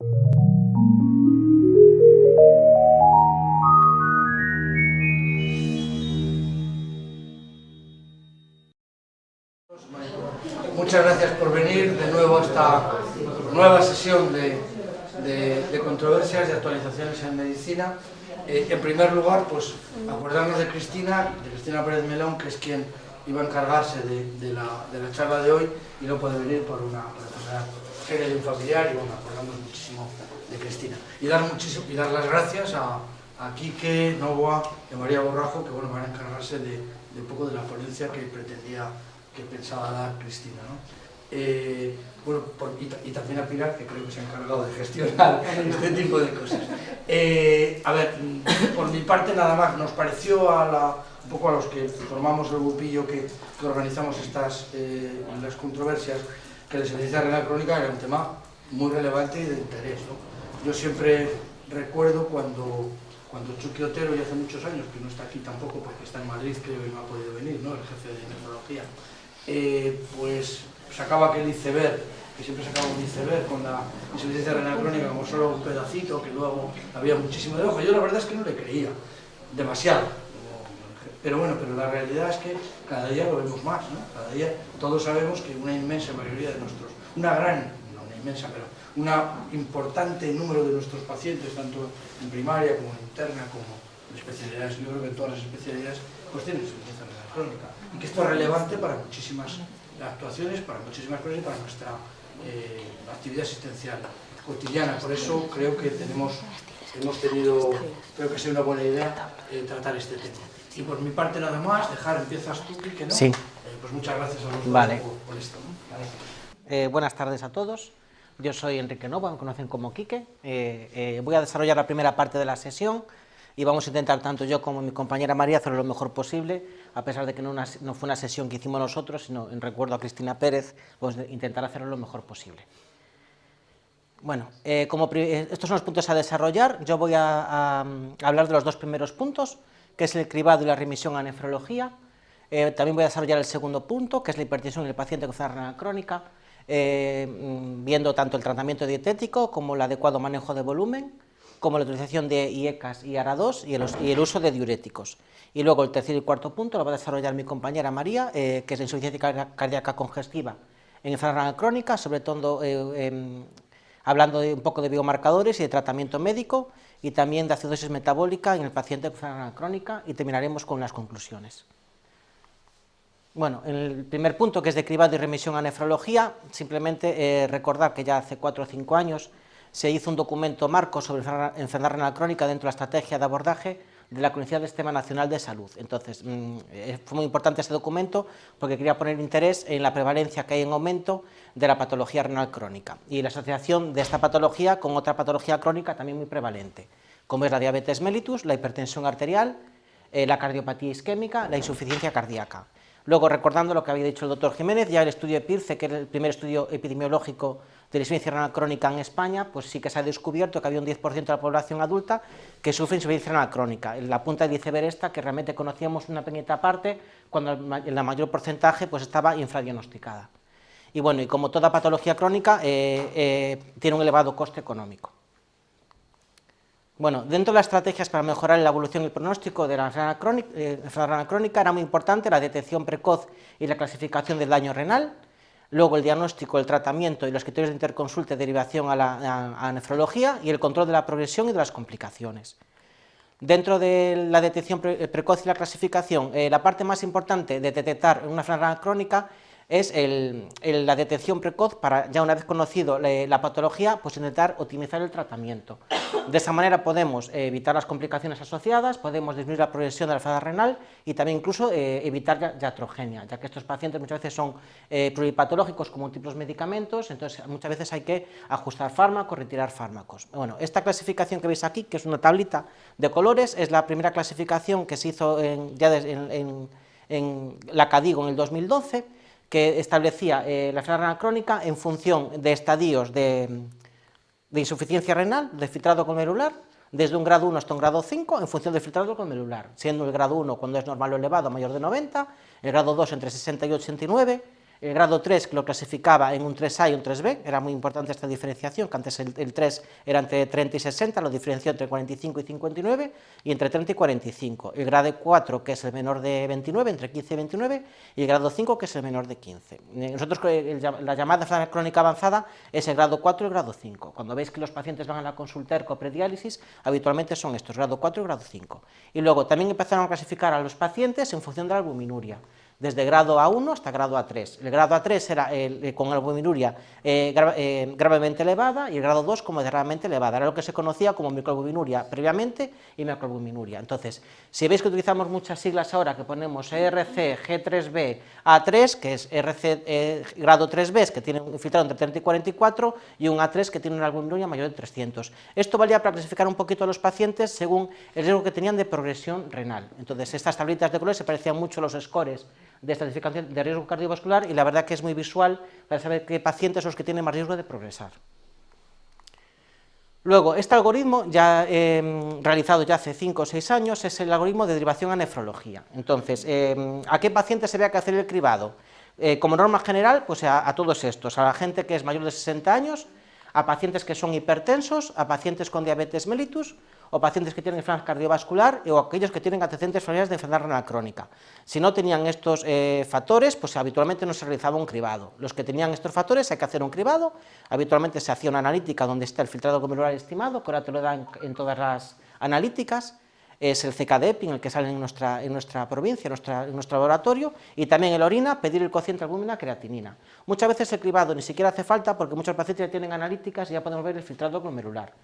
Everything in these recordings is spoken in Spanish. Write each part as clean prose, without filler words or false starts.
Muchas gracias por venir de nuevo a esta nueva sesión de controversias y actualizaciones en medicina. En primer lugar, pues acordarnos de Cristina Pérez Melón, que es quien iba a encargarse de la charla de hoy y no puede venir por una enfermedad seria de un familiar, y bueno, acordamos muchísimo de Cristina. Y dar las gracias a Quique, Novoa y María Borrajo, que bueno, van a encargarse de un poco de la ponencia que pensaba dar Cristina, ¿no? Bueno, y también a Pilar, que creo que se ha encargado de gestionar este tipo de cosas. A ver, por mi parte nada más, nos pareció un poco a los que formamos el grupillo que organizamos las controversias, que la insuficiencia renal crónica era un tema muy relevante y de interés, ¿no? Yo siempre recuerdo cuando Chucky Otero, y hace muchos años, que no está aquí tampoco porque está en Madrid, creo, y no ha podido venir, ¿no?, el jefe de nefrología, pues sacaba aquel iceberg, que siempre sacaba un iceberg con la insuficiencia renal crónica como solo un pedacito, que luego había muchísimo debajo. Yo la verdad es que no le creía, demasiado. Pero bueno, pero la realidad es que cada día lo vemos más, ¿no? Cada día todos sabemos que una inmensa mayoría de nuestros, no una inmensa, pero un importante número de nuestros pacientes, tanto en primaria como en interna, como en especialidades, yo creo que en todas las especialidades, pues tienen insuficiencia renal crónica. Y que esto es relevante para muchísimas actuaciones, para muchísimas cosas y para nuestra actividad asistencial cotidiana. Por eso creo que creo que sea una buena idea tratar este tema. Y por mi parte nada más, empiezas tú, Quique, ¿no? Sí. Pues muchas gracias a los dos por esto, ¿no? Vale. Buenas tardes a todos. Yo soy Enrique Nova, me conocen como Quique. Voy a desarrollar la primera parte de la sesión y vamos a intentar, tanto yo como mi compañera María, hacerlo lo mejor posible, a pesar de que no fue una sesión que hicimos nosotros, sino en recuerdo a Cristina Pérez, pues intentar hacerlo lo mejor posible. Bueno, estos son los puntos a desarrollar. Yo voy a hablar de los dos primeros puntos, que es el cribado y la remisión a nefrología. También voy a desarrollar el segundo punto, que es la hipertensión en el paciente con enfermedad renal crónica, viendo tanto el tratamiento dietético como el adecuado manejo de volumen, como la utilización de IECAS y ARA2 y el uso de diuréticos. Y luego el tercer y cuarto punto lo va a desarrollar mi compañera María, que es la insuficiencia cardíaca congestiva en enfermedad renal crónica, sobre todo hablando un poco de biomarcadores y de tratamiento médico, y también de acidosis metabólica en el paciente con enfermedad renal crónica, y terminaremos con las conclusiones. Bueno, en el primer punto, que es de cribado y remisión a nefrología, simplemente recordar que ya hace 4 o 5 años se hizo un documento marco sobre enfermedad renal crónica dentro de la estrategia de abordaje de la Comunidad del Sistema Nacional de Salud. Entonces, fue muy importante este documento porque quería poner interés en la prevalencia que hay en aumento de la patología renal crónica y la asociación de esta patología con otra patología crónica también muy prevalente, como es la diabetes mellitus, la hipertensión arterial, la cardiopatía isquémica, la insuficiencia cardíaca. Luego, recordando lo que había dicho el doctor Jiménez, ya el estudio EPIRCE, que es el primer estudio epidemiológico de la insuficiencia renal crónica en España, pues sí que se ha descubierto que había un 10% de la población adulta que sufre insuficiencia renal crónica. En la punta del iceberg esta, que realmente conocíamos una pequeñita parte, cuando el mayor porcentaje pues estaba infradiagnosticada. Y bueno, y como toda patología crónica, tiene un elevado coste económico. Bueno, dentro de las estrategias para mejorar la evolución y el pronóstico de la enfermedad renal crónica era muy importante la detección precoz y la clasificación del daño renal, luego el diagnóstico, el tratamiento y los criterios de interconsulta y derivación a la nefrología y el control de la progresión y de las complicaciones. Dentro de la detección precoz y la clasificación, la parte más importante de detectar una enfermedad renal crónica es la detección precoz para, ya una vez conocido la patología, pues intentar optimizar el tratamiento. De esa manera podemos evitar las complicaciones asociadas, podemos disminuir la progresión de la enfermedad renal y también incluso evitar iatrogenia, ya que estos pacientes muchas veces son pluripatológicos con múltiples medicamentos, entonces muchas veces hay que ajustar fármacos, retirar fármacos. Bueno, esta clasificación que veis aquí, que es una tablita de colores, es la primera clasificación que se hizo ya en la CADIGO en el 2012, que establecía la enfermedad renal crónica en función de estadios de insuficiencia renal, de filtrado glomerular, desde un grado 1 hasta un grado 5, en función del filtrado glomerular, siendo el grado 1 cuando es normal o elevado mayor de 90, el grado 2 entre 60 y 89, El grado 3 que lo clasificaba en un 3A y un 3B, era muy importante esta diferenciación, que antes el 3 era entre 30 y 60, lo diferenció entre 45 y 59 y entre 30 y 45. El grado 4, que es el menor de 29, entre 15 y 29, y el grado 5, que es el menor de 15. Nosotros, la llamada enfermedad crónica avanzada es el grado 4 y el grado 5. Cuando veis que los pacientes van a la consulta ERCO prediálisis, habitualmente son estos, grado 4 y grado 5. Y luego también empezaron a clasificar a los pacientes en función de la albuminuria, desde grado A1 hasta grado A3. El grado A3 era con albuminuria gravemente elevada y el grado 2 como moderadamente elevada. Era lo que se conocía como microalbuminuria previamente y macroalbuminuria. Entonces, si veis que utilizamos muchas siglas ahora, que ponemos ERC, G3B, A3, que es ERC grado 3B, que tiene un filtrado entre 30 y 44, y un A3 que tiene una albuminuria mayor de 300. Esto valía para clasificar un poquito a los pacientes según el riesgo que tenían de progresión renal. Entonces, estas tablitas de colores se parecían mucho a los scores de estratificación de riesgo cardiovascular y la verdad que es muy visual para saber qué pacientes son los que tienen más riesgo de progresar. Luego, este algoritmo, ya realizado ya hace 5 o 6 años, es el algoritmo de derivación a nefrología. Entonces, ¿a qué pacientes se había que hacer el cribado? Como norma general, pues a todos estos, a la gente que es mayor de 60 años, a pacientes que son hipertensos, a pacientes con diabetes mellitus, o pacientes que tienen enfermedad cardiovascular o aquellos que tienen antecedentes familiares de enfermedad renal crónica. Si no tenían estos factores, pues habitualmente no se realizaba un cribado. Los que tenían estos factores hay que hacer un cribado, habitualmente se hacía una analítica donde está el filtrado glomerular estimado, que ahora te lo dan en todas las analíticas, es el CKD-EPI, en el que sale en nuestra provincia, en nuestro laboratorio, y también en la orina pedir el cociente albúmina-creatinina. Muchas veces el cribado ni siquiera hace falta porque muchos pacientes ya tienen analíticas y ya podemos ver el filtrado glomerular.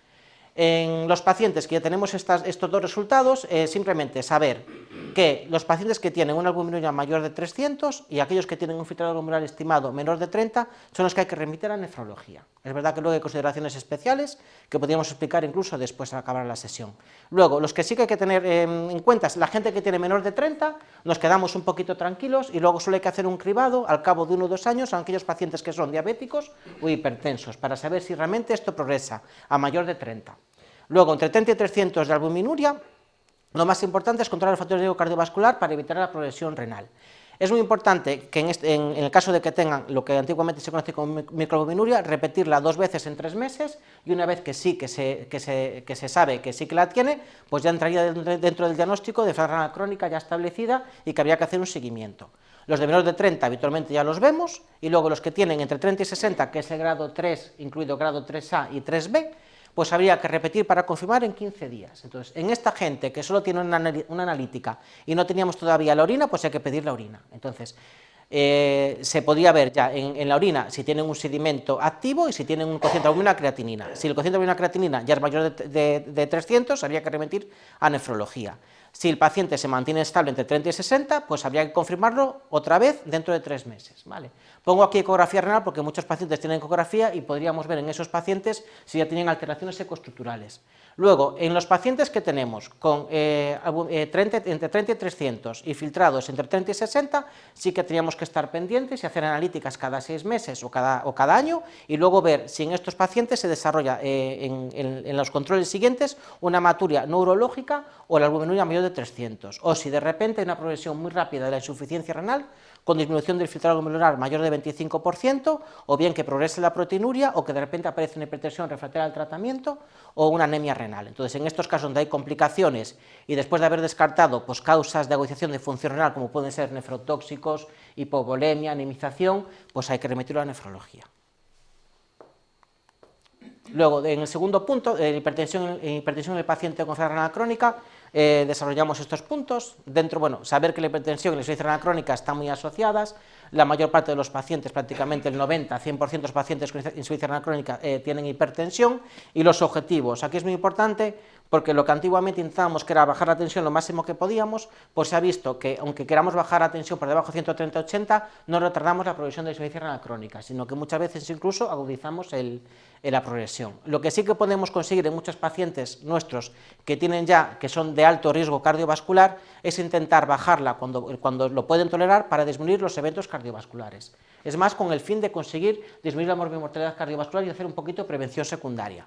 En los pacientes que ya tenemos estos dos resultados, simplemente saber que los pacientes que tienen una albuminuria mayor de 300 y aquellos que tienen un filtrado glomerular estimado menor de 30 son los que hay que remitir a nefrología. Es verdad que luego hay consideraciones especiales que podríamos explicar incluso después de acabar la sesión. Luego, los que sí que hay que tener en cuenta es la gente que tiene menor de 30, nos quedamos un poquito tranquilos y luego solo hay que hacer un cribado al cabo de 1 o 2 años a aquellos pacientes que son diabéticos o hipertensos para saber si realmente esto progresa a mayor de 30. Luego, entre 30 y 300 de albuminuria, lo más importante es controlar el factor de riesgo cardiovascular para evitar la progresión renal. Es muy importante que en el caso de que tengan lo que antiguamente se conoce como microalbuminuria, repetirla 2 veces en 3 meses y una vez que sí, que se sabe que sí que la tiene, pues ya entraría dentro del diagnóstico de enfermedad renal crónica ya establecida y que habría que hacer un seguimiento. Los de menor de 30 habitualmente ya los vemos y luego los que tienen entre 30 y 60, que es el grado 3, incluido grado 3A y 3B, pues habría que repetir para confirmar en 15 días. Entonces, en esta gente que solo tiene una analítica y no teníamos todavía la orina, pues hay que pedir la orina. Entonces, se podría ver ya en la orina si tienen un sedimento activo y si tienen un cociente de albúmina-creatinina. Si el cociente de albúmina-creatinina ya es mayor de 300, habría que remitir a nefrología. Si el paciente se mantiene estable entre 30 y 60, pues habría que confirmarlo otra vez dentro de 3 meses. ¿Vale? Pongo aquí ecografía renal porque muchos pacientes tienen ecografía y podríamos ver en esos pacientes si ya tienen alteraciones ecoestructurales. Luego, en los pacientes que tenemos con entre 30 y 300 y filtrados entre 30 y 60, sí que teníamos que estar pendientes y hacer analíticas cada 6 meses o cada año y luego ver si en estos pacientes se desarrolla en los controles siguientes una hematuria neurológica o la albuminuria mayor de 300, o si de repente hay una progresión muy rápida de la insuficiencia renal con disminución del filtrado glomerular mayor de 25%, o bien que progrese la proteinuria, o que de repente aparece una hipertensión refractaria al tratamiento, o una anemia renal. Entonces, en estos casos donde hay complicaciones, y después de haber descartado pues, causas de agudización de función renal, como pueden ser nefrotóxicos, hipovolemia, anemización, pues hay que remitirlo a nefrología. Luego, en el segundo punto, hipertensión en el paciente con enfermedad renal crónica, desarrollamos estos puntos. Saber que la hipertensión y la insuficiencia renal crónica están muy asociadas. La mayor parte de los pacientes, prácticamente el 90-100% de los pacientes con insuficiencia renal crónica tienen hipertensión. Y los objetivos, aquí es muy importante porque lo que antiguamente intentábamos, que era bajar la tensión lo máximo que podíamos, pues se ha visto que aunque queramos bajar la tensión por debajo de 130-80, no retardamos la progresión de insuficiencia renal crónica, sino que muchas veces incluso agudizamos la progresión. Lo que sí que podemos conseguir en muchos pacientes nuestros que son de alto riesgo cardiovascular es intentar bajarla cuando lo pueden tolerar para disminuir los eventos cardiovasculares. Es más, con el fin de conseguir disminuir la morbimortalidad cardiovascular y hacer un poquito de prevención secundaria.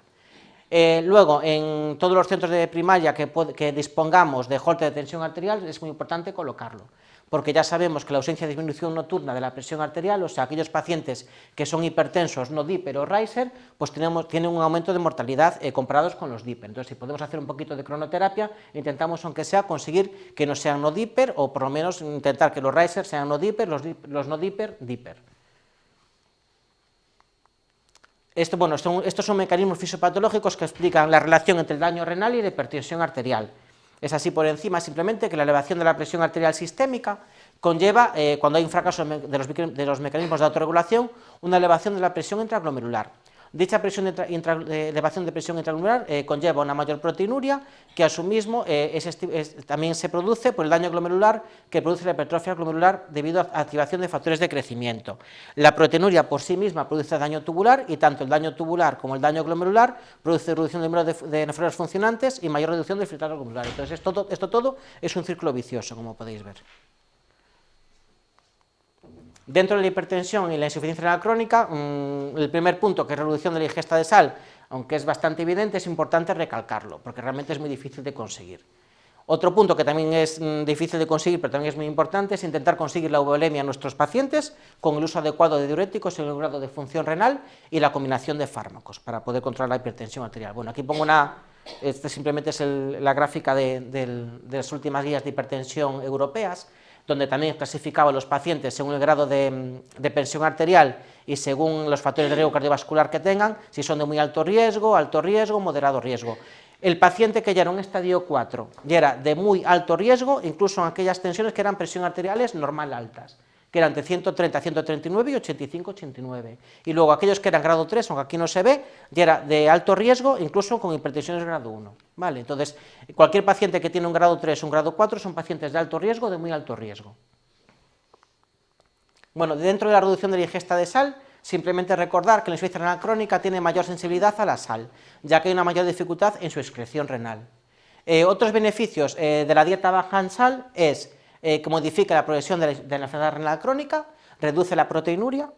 Luego, en todos los centros de primaria que dispongamos de holter de tensión arterial es muy importante colocarlo, porque ya sabemos que la ausencia de disminución nocturna de la presión arterial, o sea, aquellos pacientes que son hipertensos, no DIPER o Reiser, pues tienen un aumento de mortalidad comparados con los DIPER. Entonces, si podemos hacer un poquito de cronoterapia, intentamos, aunque sea, conseguir que no sean no DIPER, o por lo menos intentar que los Reiser sean no DIPER, los no DIPER, DIPER. Estos son mecanismos fisiopatológicos que explican la relación entre el daño renal y la hipertensión arterial. Es así por encima simplemente que la elevación de la presión arterial sistémica conlleva, cuando hay un fracaso de los mecanismos de autorregulación, una elevación de la presión intraglomerular. Dicha elevación de presión intraglomerular conlleva una mayor proteinuria, que a su mismo también se produce por el daño glomerular que produce la hipertrofia glomerular debido a activación de factores de crecimiento. La proteinuria por sí misma produce daño tubular y tanto el daño tubular como el daño glomerular produce reducción del número de nefrones funcionantes y mayor reducción del filtrado glomerular. Entonces esto todo es un círculo vicioso, como podéis ver. Dentro de la hipertensión y la insuficiencia renal crónica, el primer punto, que es reducción de la ingesta de sal, aunque es bastante evidente, es importante recalcarlo, porque realmente es muy difícil de conseguir. Otro punto que también es difícil de conseguir, pero también es muy importante, es intentar conseguir la euvolemia en nuestros pacientes con el uso adecuado de diuréticos, el grado de función renal y la combinación de fármacos para poder controlar la hipertensión arterial. Bueno, aquí pongo simplemente es la gráfica de las últimas guías de hipertensión europeas, donde también clasificaba a los pacientes según el grado de presión arterial y según los factores de riesgo cardiovascular que tengan, si son de muy alto riesgo, moderado riesgo. El paciente que ya era un estadio 4 ya era de muy alto riesgo, incluso en aquellas tensiones que eran presión arteriales normal altas, que eran de 130 a 139 y 85 a 89. Y luego aquellos que eran grado 3, aunque aquí no se ve, ya era de alto riesgo, incluso con hipertensiones grado 1. ¿Vale? Entonces, cualquier paciente que tiene un grado 3 o un grado 4 son pacientes de alto riesgo o de muy alto riesgo. Bueno, dentro de la reducción de la ingesta de sal, simplemente recordar que la insuficiencia renal crónica tiene mayor sensibilidad a la sal, ya que hay una mayor dificultad en su excreción renal. Otros beneficios de la dieta baja en sal es que modifica la progresión de la enfermedad renal crónica, reduce la proteinuria,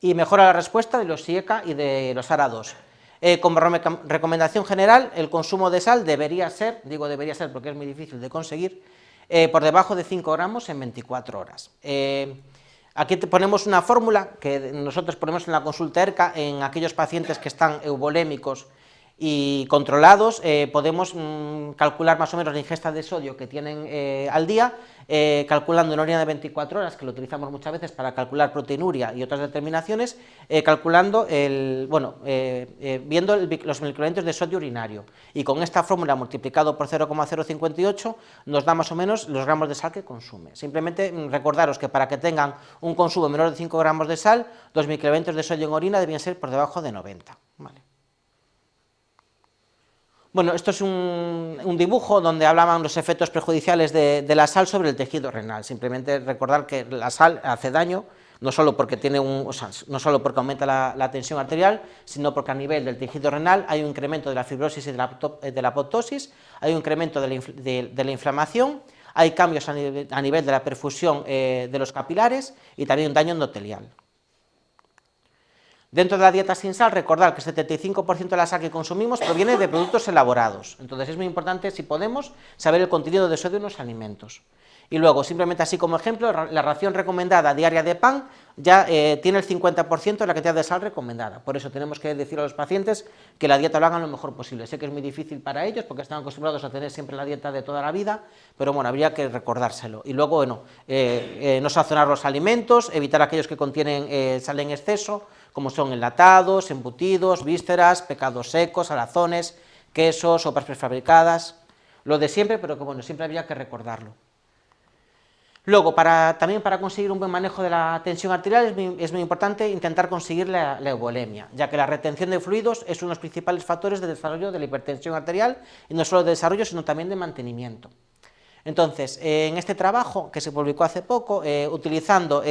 y mejora la respuesta de los SIECA y de los ARA2. Como recomendación general, el consumo de sal debería ser, digo debería ser porque es muy difícil de conseguir, por debajo de 5 gramos en 24 horas. Aquí ponemos una fórmula que nosotros ponemos en la consulta ERCA en aquellos pacientes que están euvolémicos y controlados, podemos calcular más o menos la ingesta de sodio que tienen al día, calculando una orina de 24 horas, que lo utilizamos muchas veces para calcular proteinuria y otras determinaciones, calculando viendo los equivalentes de sodio urinario, y con esta fórmula multiplicado por 0,058 nos da más o menos los gramos de sal que consume. Simplemente recordaros que para que tengan un consumo menor de 5 gramos de sal, los microeventos de sodio en orina debían ser por debajo de 90. ¿Vale? Bueno, esto es un dibujo donde hablaban los efectos perjudiciales de la sal sobre el tejido renal. Simplemente recordar que la sal hace daño, no solo porque no solo porque aumenta la tensión arterial, sino porque a nivel del tejido renal hay un incremento de la fibrosis y de la apoptosis, hay un incremento de la inflamación, hay cambios a nivel de la perfusión de los capilares y también un daño endotelial. Dentro de la dieta sin sal, recordad que el 75% de la sal que consumimos proviene de productos elaborados. Entonces es muy importante, si podemos, saber el contenido de sodio en los alimentos. Y luego, simplemente así como ejemplo, la ración recomendada diaria de pan ya tiene el 50% de la cantidad de sal recomendada. Por eso tenemos que decir a los pacientes que la dieta lo hagan lo mejor posible. Sé que es muy difícil para ellos porque están acostumbrados a tener siempre la dieta de toda la vida, pero bueno, habría que recordárselo. Y luego, bueno, no sazonar los alimentos, evitar aquellos que contienen sal en exceso, como son enlatados, embutidos, vísceras, pescados secos, salazones, quesos, sopas prefabricadas, lo de siempre, pero que bueno, siempre habría que recordarlo. Luego, también para conseguir un buen manejo de la tensión arterial es muy importante intentar conseguir la euvolemia, ya que la retención de fluidos es uno de los principales factores de desarrollo de la hipertensión arterial, y no solo de desarrollo, sino también de mantenimiento. Entonces, en este trabajo que se publicó hace poco, utilizando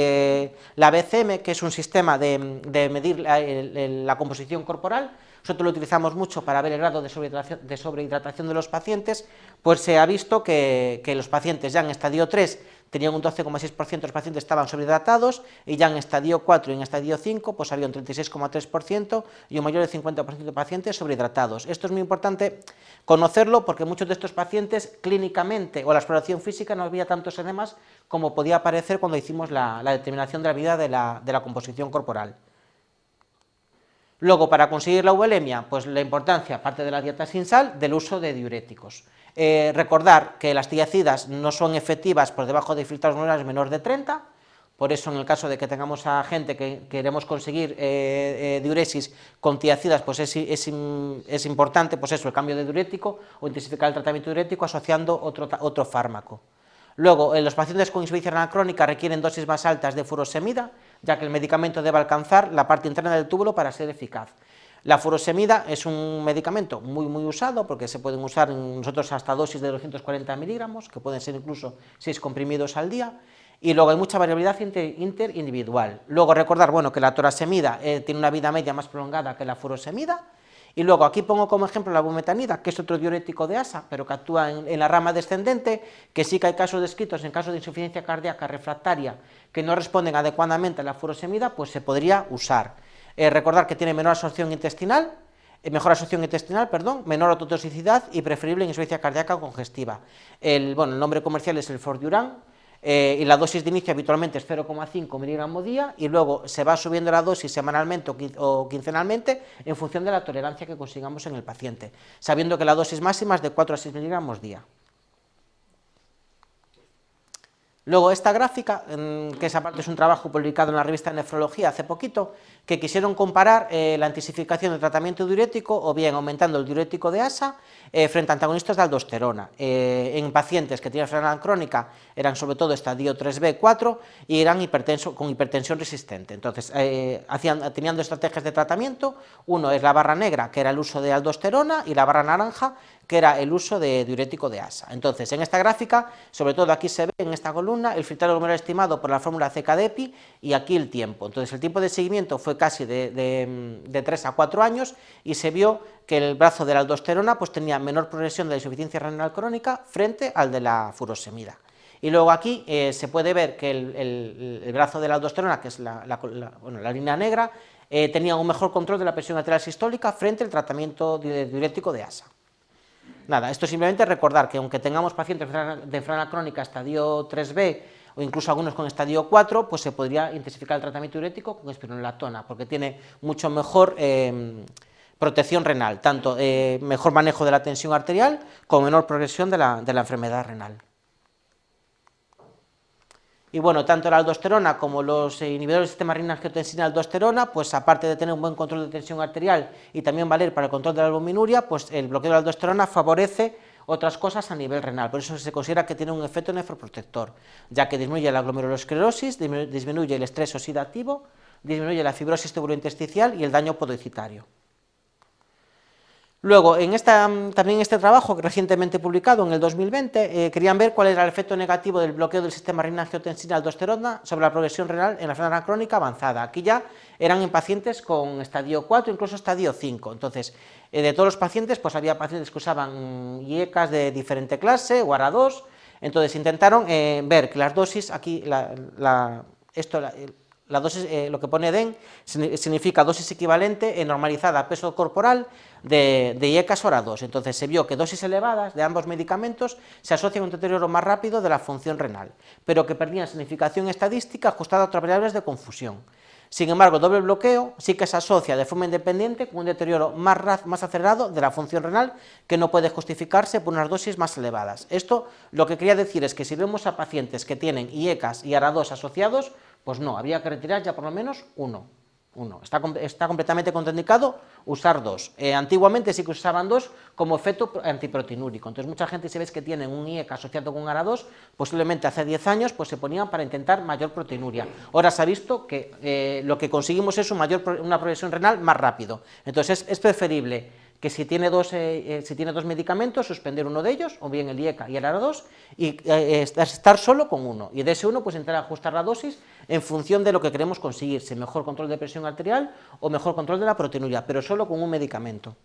la BCM, que es un sistema de medir la composición corporal, nosotros lo utilizamos mucho para ver el grado de sobrehidratación de los pacientes, pues se ha visto que los pacientes ya en estadio 3 tenían un 12,6% de los pacientes estaban sobrehidratados, y ya en estadio 4 y en estadio 5 pues había un 36,3% y un mayor del 50% de pacientes sobrehidratados. Esto es muy importante conocerlo porque muchos de estos pacientes clínicamente o la exploración física no había tantos edemas como podía parecer cuando hicimos la determinación de la medida de la composición corporal. Luego, para conseguir la eubulemia, pues la importancia, aparte de la dieta sin sal, del uso de diuréticos. Recordar que las tiacidas no son efectivas por debajo de filtrados glomerulares menor de 30, por eso en el caso de que tengamos a gente que queremos conseguir diuresis con tiacidas, pues es importante pues eso, el cambio de diurético o intensificar el tratamiento diurético asociando otro fármaco. Luego, los pacientes con insuficiencia renal crónica requieren dosis más altas de furosemida, ya que el medicamento debe alcanzar la parte interna del túbulo para ser eficaz. La furosemida es un medicamento muy usado, porque se pueden usar nosotros hasta dosis de 240 miligramos, que pueden ser incluso 6 comprimidos al día, y luego hay mucha variabilidad interindividual. Luego recordar, bueno, que la torasemida tiene una vida media más prolongada que la furosemida. Y luego aquí pongo como ejemplo la bumetanida, que es otro diurético de ASA, pero que actúa en la rama descendente, que sí que hay casos descritos en casos de insuficiencia cardíaca refractaria que no responden adecuadamente a la furosemida, pues se podría usar. Recordar que tiene menor absorción intestinal, menor ototoxicidad y preferible en insuficiencia cardíaca congestiva. El nombre comercial es el Forduran. Y la dosis de inicio habitualmente es 0,5 miligramos día y luego se va subiendo la dosis semanalmente o quincenalmente en función de la tolerancia que consigamos en el paciente, sabiendo que la dosis máxima es de 4 a 6 miligramos día. Luego esta gráfica, que esa parte es un trabajo publicado en la revista Nefrología hace poquito, que quisieron comparar la intensificación del tratamiento diurético o bien aumentando el diurético de ASA frente a antagonistas de aldosterona. En pacientes que tienen enfermedad crónica eran sobre todo estadio 3B, 4 y eran con hipertensión resistente. Entonces tenían dos estrategias de tratamiento, uno es la barra negra, que era el uso de aldosterona, y la barra naranja, que era el uso de diurético de ASA. Entonces, en esta gráfica, sobre todo aquí se ve en esta columna el filtrado glomerular estimado por la fórmula CKD-EPI y aquí el tiempo. Entonces, el tiempo de seguimiento fue casi de 3 a 4 años y se vio que el brazo de la aldosterona pues, tenía menor progresión de la insuficiencia renal crónica frente al de la furosemida. Y luego aquí se puede ver que el brazo de la aldosterona, que es la línea negra, tenía un mejor control de la presión arterial sistólica frente al tratamiento diurético de ASA. Nada, esto simplemente recordar que aunque tengamos pacientes de enfermedad crónica estadio 3B o incluso algunos con estadio 4, pues se podría intensificar el tratamiento diurético con espironolactona, porque tiene mucho mejor protección renal, tanto mejor manejo de la tensión arterial como menor progresión de la enfermedad renal. Y bueno, tanto la aldosterona como los inhibidores del sistema renina-angiotensina-aldosterona, pues aparte de tener un buen control de tensión arterial y también valer para el control de la albuminuria, pues el bloqueo de la aldosterona favorece otras cosas a nivel renal, por eso se considera que tiene un efecto nefroprotector, ya que disminuye la glomerulosclerosis, disminuye el estrés oxidativo, disminuye la fibrosis tubulointersticial y el daño podoicitario. Luego, también este trabajo recientemente publicado en el 2020, querían ver cuál era el efecto negativo del bloqueo del sistema renina-angiotensina-aldosterona sobre la progresión renal en la enfermedad crónica avanzada. Aquí ya eran en pacientes con estadio 4, incluso estadio 5. Entonces, de todos los pacientes, pues había pacientes que usaban IECAS de diferente clase o ARA2. Entonces, intentaron ver que las dosis, aquí la dosis, lo que pone DEN, significa dosis equivalente normalizada a peso corporal de IECAS o ARA2. Entonces se vio que dosis elevadas de ambos medicamentos se asocian a un deterioro más rápido de la función renal, pero que perdían significación estadística ajustada a otras variables de confusión. Sin embargo, el doble bloqueo sí que se asocia de forma independiente con un deterioro más acelerado de la función renal que no puede justificarse por unas dosis más elevadas. Esto lo que quería decir es que si vemos a pacientes que tienen IECAS y ARA2 asociados, pues no, habría que retirar ya por lo menos uno. Está completamente contraindicado usar dos. Antiguamente sí que usaban dos como efecto antiproteinúrico. Entonces mucha gente, si ves que tienen un IECA asociado con un ARA2, posiblemente hace 10 años pues se ponían para intentar mayor proteinuria. Ahora se ha visto que lo que conseguimos es una progresión renal más rápido. Entonces es preferible que si tiene dos medicamentos, suspender uno de ellos, o bien el IECA y el ARA2, y estar solo con uno. Y de ese uno, pues intentar ajustar la dosis en función de lo que queremos conseguir, si mejor control de presión arterial o mejor control de la proteinuria, pero solo con un medicamento.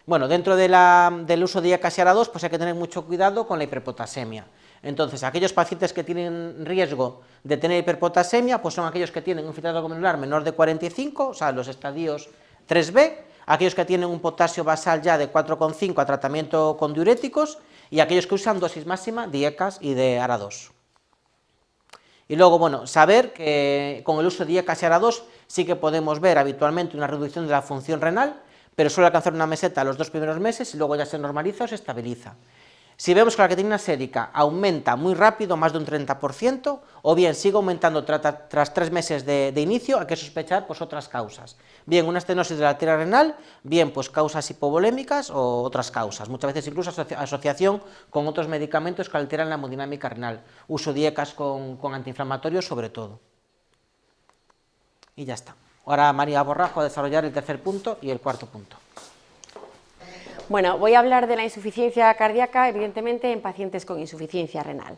Bueno, dentro del uso de IECA y ARA2, pues hay que tener mucho cuidado con la hiperpotasemia. Entonces, aquellos pacientes que tienen riesgo de tener hiperpotasemia, pues son aquellos que tienen un filtrado glomerular menor de 45, o sea, los estadios 3B, aquellos que tienen un potasio basal ya de 4,5 a tratamiento con diuréticos, y aquellos que usan dosis máxima de IECAS y de ARA2. Y luego, bueno, saber que con el uso de IECAS y ARA2 sí que podemos ver habitualmente una reducción de la función renal, pero suele alcanzar una meseta los 2 primeros meses y luego ya se normaliza o se estabiliza. Si vemos que la creatinina sérica aumenta muy rápido, más de un 30%, o bien sigue aumentando tras 3 meses de inicio, hay que sospechar pues, otras causas. Bien una estenosis de la arteria renal, bien pues, causas hipovolémicas o otras causas. Muchas veces incluso asociación con otros medicamentos que alteran la hemodinámica renal. Uso de IECAS con antiinflamatorios sobre todo. Y ya está. Ahora María Borrajo a desarrollar el tercer punto y el cuarto punto. Bueno, voy a hablar de la insuficiencia cardíaca, evidentemente, en pacientes con insuficiencia renal.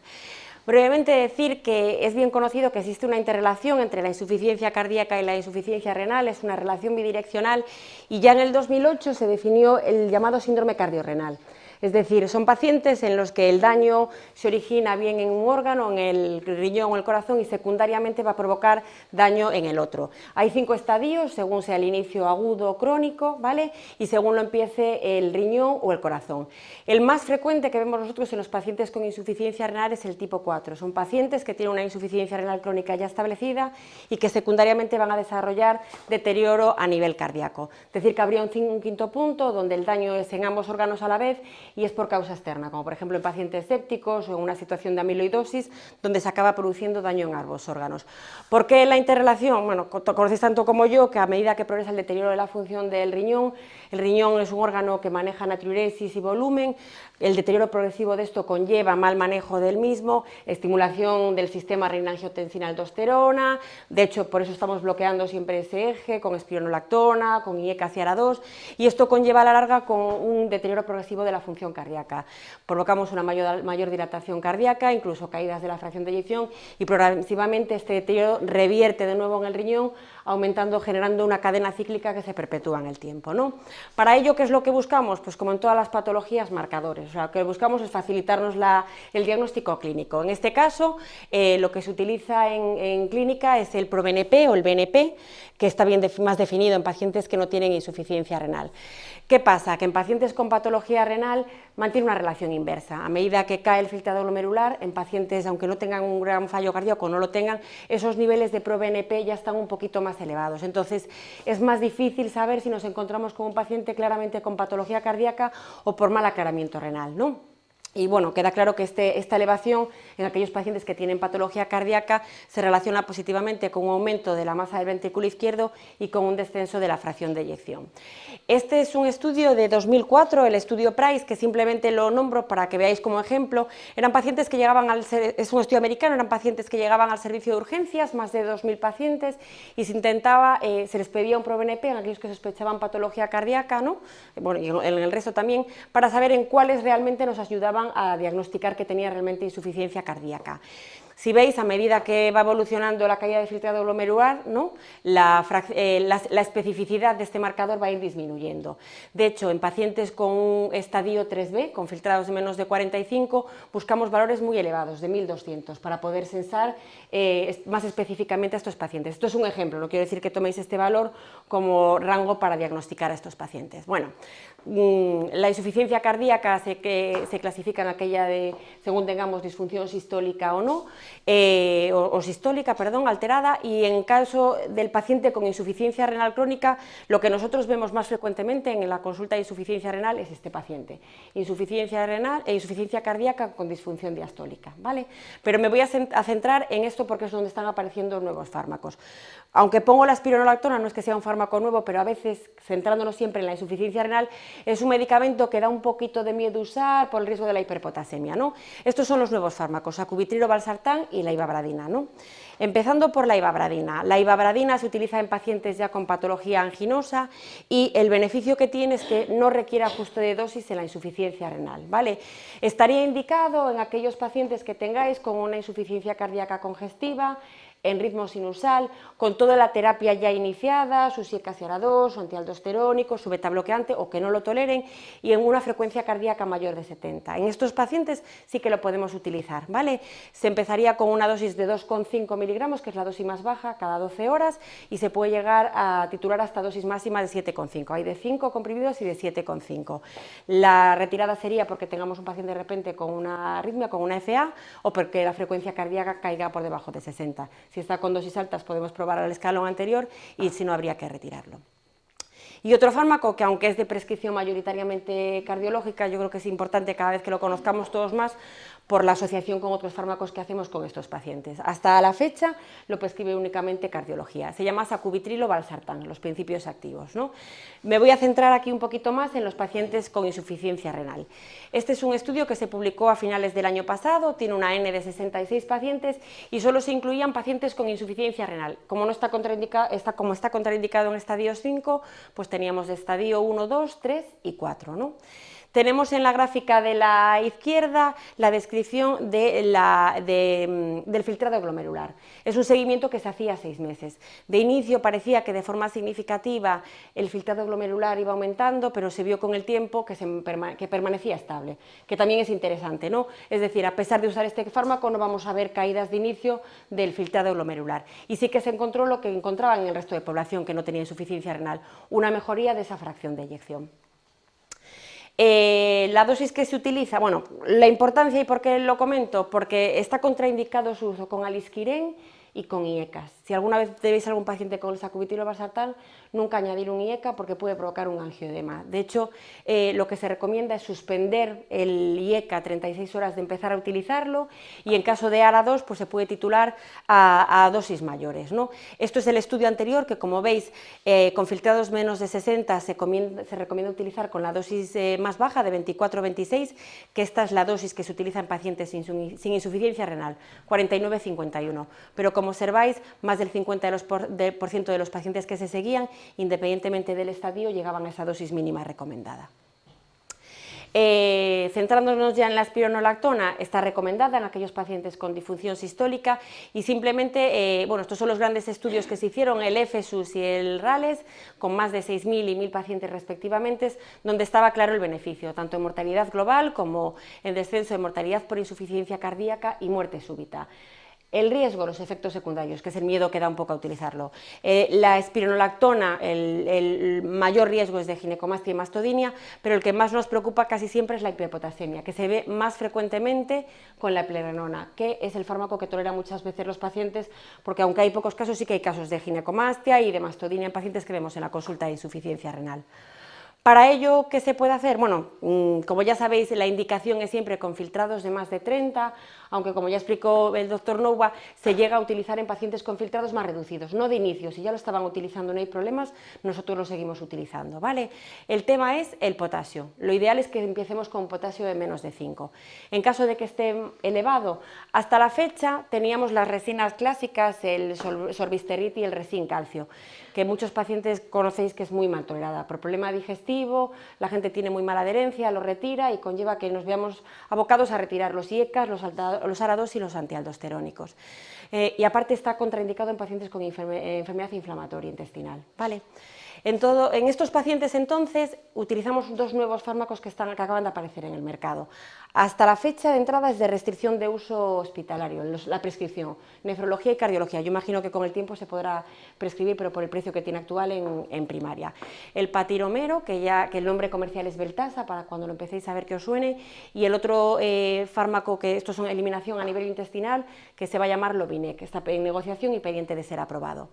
Brevemente decir que es bien conocido que existe una interrelación entre la insuficiencia cardíaca y la insuficiencia renal, es una relación bidireccional y ya en el 2008 se definió el llamado síndrome cardiorrenal. Es decir, son pacientes en los que el daño se origina bien en un órgano, en el riñón o el corazón y secundariamente va a provocar daño en el otro. Hay 5 estadios según sea el inicio agudo o crónico, ¿vale? Y según lo empiece el riñón o el corazón. El más frecuente que vemos nosotros en los pacientes con insuficiencia renal es el tipo 4. Son pacientes que tienen una insuficiencia renal crónica ya establecida y que secundariamente van a desarrollar deterioro a nivel cardíaco. Es decir, que habría un quinto punto donde el daño es en ambos órganos a la vez y es por causa externa, como por ejemplo en pacientes sépticos o en una situación de amiloidosis donde se acaba produciendo daño en ambos órganos. ¿Por qué la interrelación? Bueno, conocéis tanto como yo que a medida que progresa el deterioro de la función del riñón, el riñón es un órgano que maneja natriuresis y volumen, el deterioro progresivo de esto conlleva mal manejo del mismo, estimulación del sistema renina-angiotensina-aldosterona, de hecho por eso estamos bloqueando siempre ese eje con espironolactona, con IECAS y ARA2, y esto conlleva a la larga con un deterioro progresivo de la función cardíaca. Provocamos una mayor dilatación cardíaca, incluso caídas de la fracción de eyección y progresivamente este deterioro revierte de nuevo en el riñón, aumentando, generando una cadena cíclica que se perpetúa en el tiempo, ¿no? Para ello, ¿qué es lo que buscamos? Pues como en todas las patologías, marcadores. O sea, lo que buscamos es facilitarnos el diagnóstico clínico. En este caso, lo que se utiliza en clínica es el ProBNP o el BNP, que está más definido en pacientes que no tienen insuficiencia renal. ¿Qué pasa? Que en pacientes con patología renal mantiene una relación inversa. A medida que cae el filtrado glomerular, en pacientes, aunque no tengan un gran fallo cardíaco, no lo tengan, esos niveles de ProBNP ya están un poquito más elevados. Entonces, es más difícil saber si nos encontramos con un paciente claramente con patología cardíaca o por mal aclaramiento renal, ¿no? Y bueno, queda claro que esta elevación en aquellos pacientes que tienen patología cardíaca se relaciona positivamente con un aumento de la masa del ventrículo izquierdo y con un descenso de la fracción de eyección. Este es un estudio de 2004, el estudio Price, que simplemente lo nombro para que veáis como ejemplo. Eran pacientes que llegaban es un estudio americano, eran pacientes que llegaban al servicio de urgencias, más de 2.000 pacientes, y se intentaba, se les pedía un ProBNP en aquellos que sospechaban patología cardíaca, ¿no? Bueno, y en el resto también, para saber en cuáles realmente nos ayudaban a diagnosticar que tenía realmente insuficiencia cardíaca. Si veis, a medida que va evolucionando la caída de filtrado glomerular, ¿no? la especificidad de este marcador va a ir disminuyendo. De hecho, en pacientes con un estadio 3B, con filtrados de menos de 45, buscamos valores muy elevados, de 1200, para poder censar más específicamente a estos pacientes. Esto es un ejemplo, no quiero decir que toméis este valor como rango para diagnosticar a estos pacientes. Bueno, la insuficiencia cardíaca se clasifica en aquella de, según tengamos disfunción sistólica o no, o sistólica, perdón, alterada, y en caso del paciente con insuficiencia renal crónica, lo que nosotros vemos más frecuentemente en la consulta de insuficiencia renal es este paciente, insuficiencia renal e insuficiencia cardíaca con disfunción diastólica, ¿vale? Pero me voy a centrar en esto porque es donde están apareciendo nuevos fármacos. Aunque pongo la espironolactona, no es que sea un fármaco nuevo, pero a veces, centrándonos siempre en la insuficiencia renal, es un medicamento que da un poquito de miedo usar por el riesgo de la hiperpotasemia, ¿no? Estos son los nuevos fármacos, sacubitrilo, valsartán y la ivabradina, ¿no? Empezando por la ivabradina. La ivabradina se utiliza en pacientes ya con patología anginosa y el beneficio que tiene es que no requiere ajuste de dosis en la insuficiencia renal, ¿vale? Estaría indicado en aquellos pacientes que tengáis con una insuficiencia cardíaca congestiva, en ritmo sinusal, con toda la terapia ya iniciada, su SIE-CAS-ARA2, su antialdosterónico, su beta-bloqueante o que no lo toleren y en una frecuencia cardíaca mayor de 70. En estos pacientes sí que lo podemos utilizar, ¿vale? Se empezaría con una dosis de 2,5 miligramos, que es la dosis más baja, cada 12 horas y se puede llegar a titular hasta dosis máxima de 7,5. Hay de 5 comprimidos y de 7,5. La retirada sería porque tengamos un paciente de repente con una arritmia, con una FA o porque la frecuencia cardíaca caiga por debajo de 60. Si está con dosis altas podemos probar al escalón anterior y si no habría que retirarlo. Y otro fármaco que, aunque es de prescripción mayoritariamente cardiológica, yo creo que es importante cada vez que lo conozcamos todos más por la asociación con otros fármacos que hacemos con estos pacientes. Hasta la fecha lo prescribe únicamente cardiología. Se llama sacubitrilo valsartán, los principios activos, ¿no? Me voy a centrar aquí un poquito más en los pacientes con insuficiencia renal. Este es un estudio que se publicó a finales del año pasado, tiene una N de 66 pacientes y solo se incluían pacientes con insuficiencia renal. Como está contraindicado en estadios 5, pues teníamos de estadio 1, 2, 3 y 4, ¿no? Tenemos en la gráfica de la izquierda la descripción del filtrado glomerular. Es un seguimiento que se hacía 6 meses. De inicio parecía que de forma significativa el filtrado glomerular iba aumentando, pero se vio con el tiempo que permanecía estable, que también es interesante, ¿no? Es decir, a pesar de usar este fármaco no vamos a ver caídas de inicio del filtrado glomerular. Y sí que se encontró lo que encontraban en el resto de población que no tenía insuficiencia renal, una mejoría de esa fracción de eyección. La dosis que se utiliza, bueno, la importancia y por qué lo comento, porque está contraindicado su uso con alisquirén y con IECAS. Si alguna vez tenéis algún paciente con el sacubitrilo valsartán, nunca añadir un IECA porque puede provocar un angioedema. De hecho, lo que se recomienda es suspender el IECA 36 horas de empezar a utilizarlo y en caso de ARA2 pues se puede titular a dosis mayores, ¿no? Esto es el estudio anterior que, como veis, con filtrados menos de 60 se recomienda utilizar con la dosis más baja de 24-26, que esta es la dosis que se utiliza en pacientes sin insuficiencia renal, 49-51. Pero como observáis, más del 50% de los pacientes que se seguían, independientemente del estadio, llegaban a esa dosis mínima recomendada. Centrándonos ya en la espironolactona, está recomendada en aquellos pacientes con disfunción sistólica y simplemente, bueno, estos son los grandes estudios que se hicieron, el EFESUS y el RALES, con más de 6.000 y 1.000 pacientes respectivamente, donde estaba claro el beneficio, tanto en mortalidad global como en descenso de mortalidad por insuficiencia cardíaca y muerte súbita. El riesgo, los efectos secundarios, que es el miedo que da un poco a utilizarlo. La espironolactona, el mayor riesgo es de ginecomastia y mastodinia, pero el que más nos preocupa casi siempre es la hiperpotasemia, que se ve más frecuentemente con la eplerenona, que es el fármaco que toleran muchas veces los pacientes, porque aunque hay pocos casos, sí que hay casos de ginecomastia y de mastodinia en pacientes que vemos en la consulta de insuficiencia renal. Para ello, ¿qué se puede hacer? Bueno, como ya sabéis, la indicación es siempre con filtrados de más de 30, aunque como ya explicó el doctor Nouba, se llega a utilizar en pacientes con filtrados más reducidos, no de inicio, si ya lo estaban utilizando no hay problemas, nosotros lo seguimos utilizando, ¿vale? El tema es el potasio, lo ideal es que empecemos con un potasio de menos de 5. En caso de que esté elevado, hasta la fecha teníamos las resinas clásicas, el sorbisterit y el resin calcio, que muchos pacientes conocéis que es muy mal tolerada, por problema digestivo, la gente tiene muy mala adherencia, lo retira y conlleva que nos veamos abocados a retirar los IECAS, los ARA2 y los antialdosterónicos. Y aparte está contraindicado en pacientes con enfermedad inflamatoria intestinal, ¿vale? En estos pacientes entonces utilizamos dos nuevos fármacos que acaban de aparecer en el mercado. Hasta la fecha de entrada es de restricción de uso hospitalario, la prescripción, nefrología y cardiología. Yo imagino que con el tiempo se podrá prescribir, pero por el precio que tiene actual en primaria. El patiromero, que el nombre comercial es Veltasa, para cuando lo empecéis a ver que os suene, y el otro fármaco, que estos son eliminación a nivel intestinal, que se va a llamar Lovinec, que está en negociación y pendiente de ser aprobado.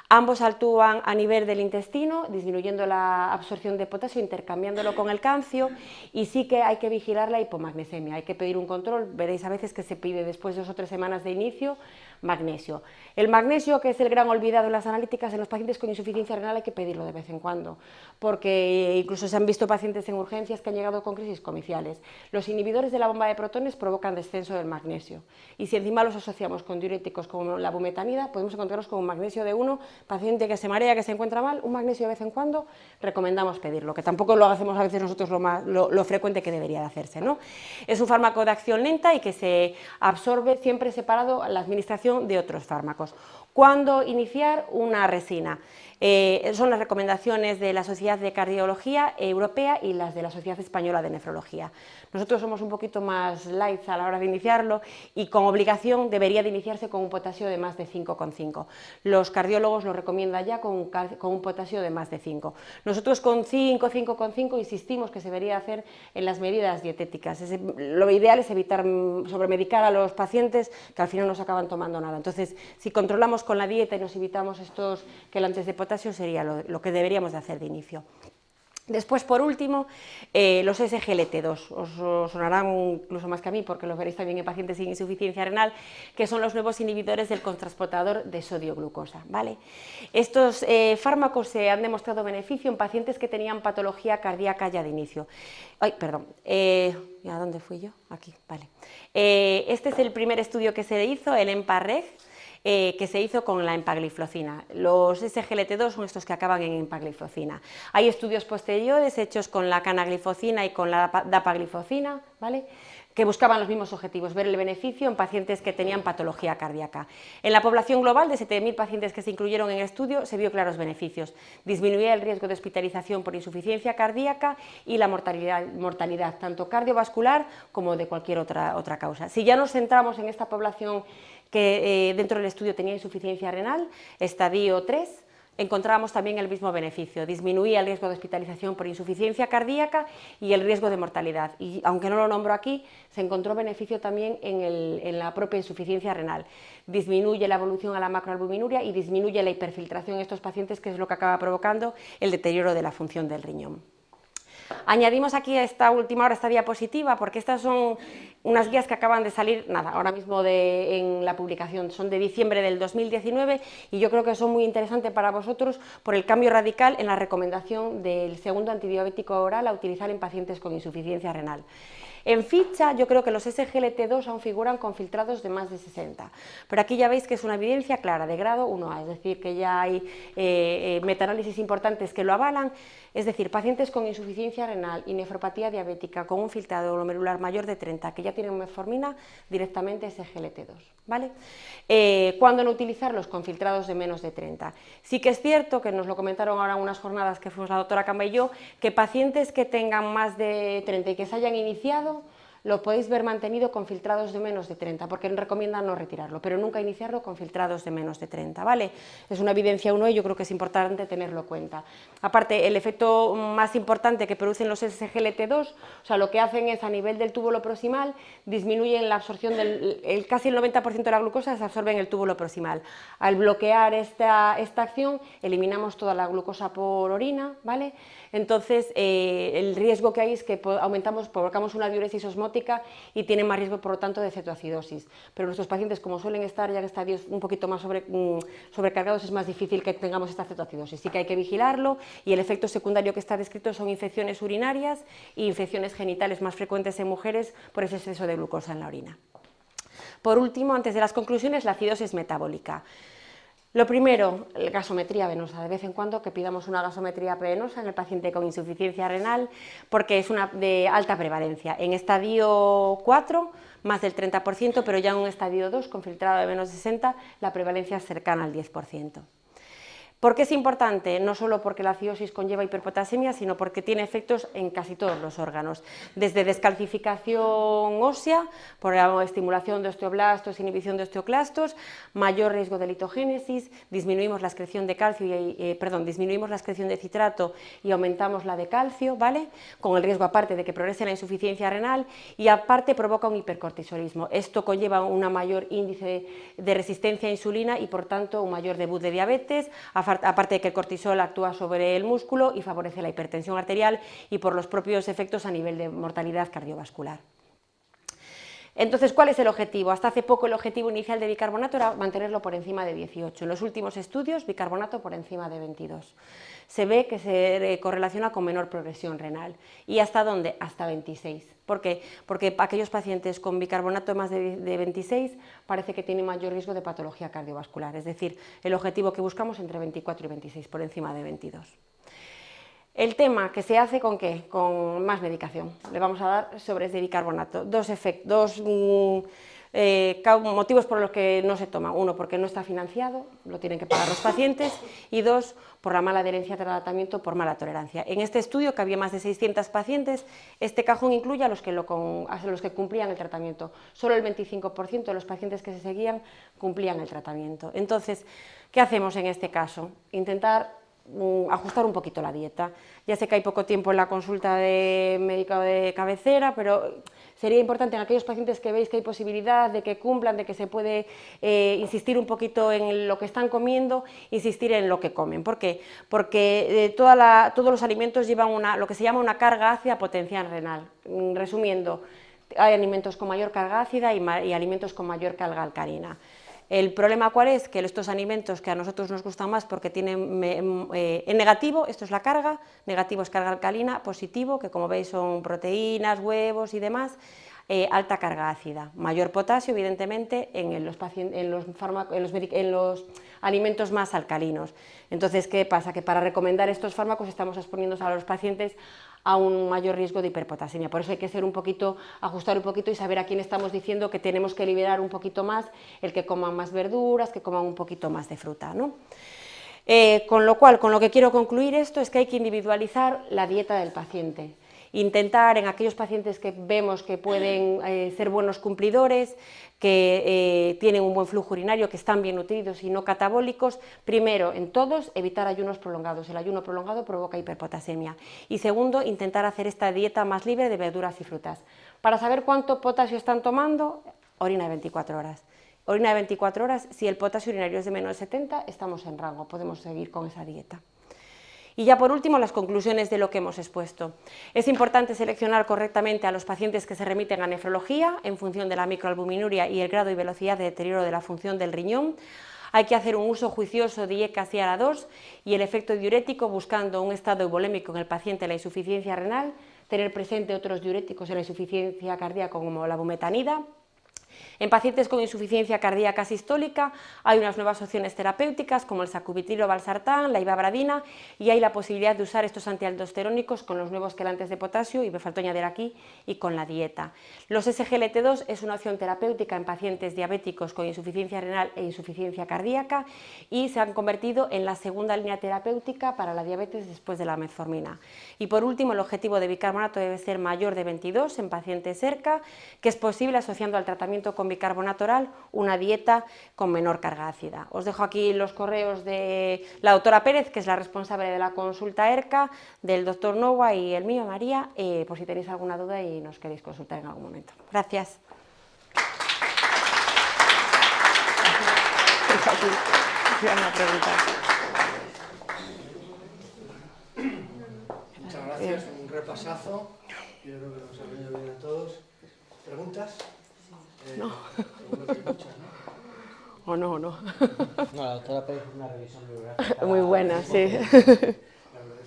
Ambos actúan a nivel del intestino, disminuyendo la absorción de potasio, intercambiándolo con el calcio, y sí que hay que vigilar la hipomagnesemia, hay que pedir un control, veréis a veces que se pide después de 2 o 3 semanas de inicio, magnesio. El magnesio, que es el gran olvidado en las analíticas, en los pacientes con insuficiencia renal hay que pedirlo de vez en cuando, porque incluso se han visto pacientes en urgencias que han llegado con crisis comiciales. Los inhibidores de la bomba de protones provocan descenso del magnesio, y si encima los asociamos con diuréticos como la bumetanida, podemos encontrarnos con un magnesio de 1, paciente que se marea, que se encuentra mal, un magnesio de vez en cuando, recomendamos pedirlo, que tampoco lo hacemos a veces nosotros lo frecuente que debería de hacerse, ¿no? Es un fármaco de acción lenta y que se absorbe siempre separado, la administración aplicación de otros fármacos. ¿Cuándo iniciar una resina? Son las recomendaciones de la Sociedad de Cardiología Europea y las de la Sociedad Española de Nefrología. Nosotros somos un poquito más light a la hora de iniciarlo y con obligación debería de iniciarse con un potasio de más de 5,5. Los cardiólogos lo recomiendan ya con un potasio de más de 5. Nosotros con 5,5 insistimos que se debería hacer en las medidas dietéticas. Lo ideal es evitar sobremedicar a los pacientes que al final no se acaban tomando nada. Entonces, si controlamos con la dieta y nos evitamos estos quelantes de potasio, sería lo que deberíamos de hacer de inicio. Después, por último, los SGLT2, os sonarán incluso más que a mí porque los veréis también en pacientes sin insuficiencia renal, que son los nuevos inhibidores del cotransportador de sodio-glucosa, ¿vale? Estos fármacos se han demostrado beneficio en pacientes que tenían patología cardíaca ya de inicio. Ay, perdón, ¿a dónde fui yo? Aquí, vale. Este es el primer estudio que se hizo, el EMPA-REG, que se hizo con la empagliflozina. Los SGLT2 son estos que acaban en empagliflozina. Hay estudios posteriores hechos con la canaglifosina y con la dapaglifosina, ¿vale?, que buscaban los mismos objetivos, ver el beneficio en pacientes que tenían patología cardíaca. En la población global de 7.000 pacientes que se incluyeron en el estudio se vio claros beneficios. Disminuía el riesgo de hospitalización por insuficiencia cardíaca y la mortalidad tanto cardiovascular como de cualquier otra causa. Si ya nos centramos en esta población que dentro del estudio tenía insuficiencia renal, estadio 3, encontrábamos también el mismo beneficio, disminuía el riesgo de hospitalización por insuficiencia cardíaca y el riesgo de mortalidad. Y aunque no lo nombro aquí, se encontró beneficio también en la propia insuficiencia renal. Disminuye la evolución a la macroalbuminuria y disminuye la hiperfiltración en estos pacientes, que es lo que acaba provocando el deterioro de la función del riñón. Añadimos aquí a esta última hora esta diapositiva porque estas son unas guías que acaban de salir, nada, ahora mismo en la publicación, son de diciembre del 2019 y yo creo que son muy interesantes para vosotros por el cambio radical en la recomendación del segundo antidiabético oral a utilizar en pacientes con insuficiencia renal. En ficha, yo creo que los SGLT2 aún figuran con filtrados de más de 60, pero aquí ya veis que es una evidencia clara de grado 1A, es decir, que ya hay metaanálisis importantes que lo avalan, es decir, pacientes con insuficiencia renal y nefropatía diabética con un filtrado glomerular mayor de 30 que ya tienen metformina, directamente SGLT2, ¿vale? ¿Cuándo no utilizarlos? Con filtrados de menos de 30. Sí que es cierto, que nos lo comentaron ahora en unas jornadas que fuimos la doctora Camba y yo, que pacientes que tengan más de 30 y que se hayan iniciado, lo podéis ver mantenido con filtrados de menos de 30, porque recomiendan no retirarlo, pero nunca iniciarlo con filtrados de menos de 30, ¿vale? Es una evidencia 1 y yo creo que es importante tenerlo en cuenta. Aparte, el efecto más importante que producen los SGLT2, o sea, lo que hacen es a nivel del túbulo proximal, disminuyen la absorción casi el 90% de la glucosa se absorbe en el túbulo proximal. Al bloquear esta acción, eliminamos toda la glucosa por orina, ¿vale? Entonces, el riesgo que hay es que provocamos una diuresis osmótica y tienen más riesgo, por lo tanto, de cetoacidosis. Pero nuestros pacientes, como suelen estar ya en estadios un poquito más sobrecargados, es más difícil que tengamos esta cetoacidosis. Sí que hay que vigilarlo y el efecto secundario que está descrito son infecciones urinarias e infecciones genitales más frecuentes en mujeres por ese exceso de glucosa en la orina. Por último, antes de las conclusiones, la acidosis metabólica. Lo primero, la gasometría venosa, de vez en cuando que pidamos una gasometría venosa en el paciente con insuficiencia renal porque es una de alta prevalencia. En estadio 4, más del 30%, pero ya en un estadio 2, con filtrado de menos de 60, la prevalencia es cercana al 10%. ¿Por qué es importante? No solo porque la acidosis conlleva hiperpotasemia, sino porque tiene efectos en casi todos los órganos, desde descalcificación ósea, por la estimulación de osteoblastos, inhibición de osteoclastos, mayor riesgo de litogénesis, disminuimos la excreción de calcio disminuimos la excreción de citrato y aumentamos la de calcio, ¿vale? Con el riesgo aparte de que progrese la insuficiencia renal y aparte provoca un hipercortisolismo. Esto conlleva un mayor índice de resistencia a insulina y por tanto un mayor debut de diabetes, aparte de que el cortisol actúa sobre el músculo y favorece la hipertensión arterial y por los propios efectos a nivel de mortalidad cardiovascular. Entonces, ¿cuál es el objetivo? Hasta hace poco el objetivo inicial de bicarbonato era mantenerlo por encima de 18. En los últimos estudios, bicarbonato por encima de 22. Se ve que se correlaciona con menor progresión renal. ¿Y hasta dónde? Hasta 26. ¿Por qué? Porque aquellos pacientes con bicarbonato más de 26 parece que tienen mayor riesgo de patología cardiovascular. Es decir, el objetivo que buscamos entre 24 y 26, por encima de 22. El tema que se hace con ¿qué? Con más medicación. Le vamos a dar sobres de bicarbonato. Dos motivos por los que no se toman. Uno, porque no está financiado, lo tienen que pagar los pacientes, y dos, por la mala adherencia al tratamiento, por mala tolerancia. En este estudio, que había más de 600 pacientes, este cajón incluye a los que cumplían el tratamiento. Solo el 25% de los pacientes que se seguían cumplían el tratamiento. Entonces, ¿qué hacemos en este caso? Intentar ajustar un poquito la dieta. Ya sé que hay poco tiempo en la consulta de médico de cabecera, pero sería importante en aquellos pacientes que veis que hay posibilidad de que cumplan, de que se puede insistir un poquito en lo que están comiendo, insistir en lo que comen. ¿Por qué? Porque todos los alimentos llevan lo que se llama una carga ácida potencial renal. Resumiendo, hay alimentos con mayor carga ácida y alimentos con mayor carga alcalina. El problema, ¿cuál es? Que estos alimentos que a nosotros nos gustan más porque tienen en negativo, esto es la carga, negativo es carga alcalina, positivo, que como veis son proteínas, huevos y demás, alta carga ácida, mayor potasio evidentemente en los alimentos más alcalinos. Entonces, ¿qué pasa? Que para recomendar estos fármacos estamos exponiendo a los pacientes a un mayor riesgo de hiperpotasemia. Por eso hay que ser ajustar un poquito y saber a quién estamos diciendo que tenemos que liberar un poquito más, el que coman más verduras, que coman un poquito más de fruta, ¿no? Con lo cual, con lo que quiero concluir esto es que hay que individualizar la dieta del paciente. Intentar en aquellos pacientes que vemos que pueden ser buenos cumplidores, que tienen un buen flujo urinario, que están bien nutridos y no catabólicos, primero, en todos, evitar ayunos prolongados. El ayuno prolongado provoca hiperpotasemia. Y segundo, intentar hacer esta dieta más libre de verduras y frutas. Para saber cuánto potasio están tomando, orina de 24 horas. Orina de 24 horas, si el potasio urinario es de menos de 70, estamos en rango, podemos seguir con esa dieta. Y ya por último, las conclusiones de lo que hemos expuesto. Es importante seleccionar correctamente a los pacientes que se remiten a nefrología en función de la microalbuminuria y el grado y velocidad de deterioro de la función del riñón. Hay que hacer un uso juicioso de IECA y ARA2 y el efecto diurético buscando un estado euvolémico en el paciente de la insuficiencia renal, tener presente otros diuréticos en la insuficiencia cardíaca como la bumetanida. En pacientes con insuficiencia cardíaca sistólica hay unas nuevas opciones terapéuticas como el sacubitrilo valsartán, la ivabradina, y hay la posibilidad de usar estos antialdosterónicos con los nuevos quelantes de potasio, y me faltó añadir aquí, y con la dieta. Los SGLT2 es una opción terapéutica en pacientes diabéticos con insuficiencia renal e insuficiencia cardíaca y se han convertido en la segunda línea terapéutica para la diabetes después de la metformina. Y por último, el objetivo de bicarbonato debe ser mayor de 22 en pacientes ERCA, que es posible asociando al tratamiento con bicarbonato oral una dieta con menor carga ácida. Os dejo aquí los correos de la doctora Pérez, que es la responsable de la consulta ERCA, del doctor Noua y el mío, María, por si tenéis alguna duda y nos queréis consultar en algún momento. Gracias. Muchas gracias, un repasazo. Yo creo que nos ha venido bien a todos. ¿Preguntas? No. Seguro que hay muchas, ¿no? O no. No, la doctora Pérez hizo una revisión bibliográfica. Muy buena, sí.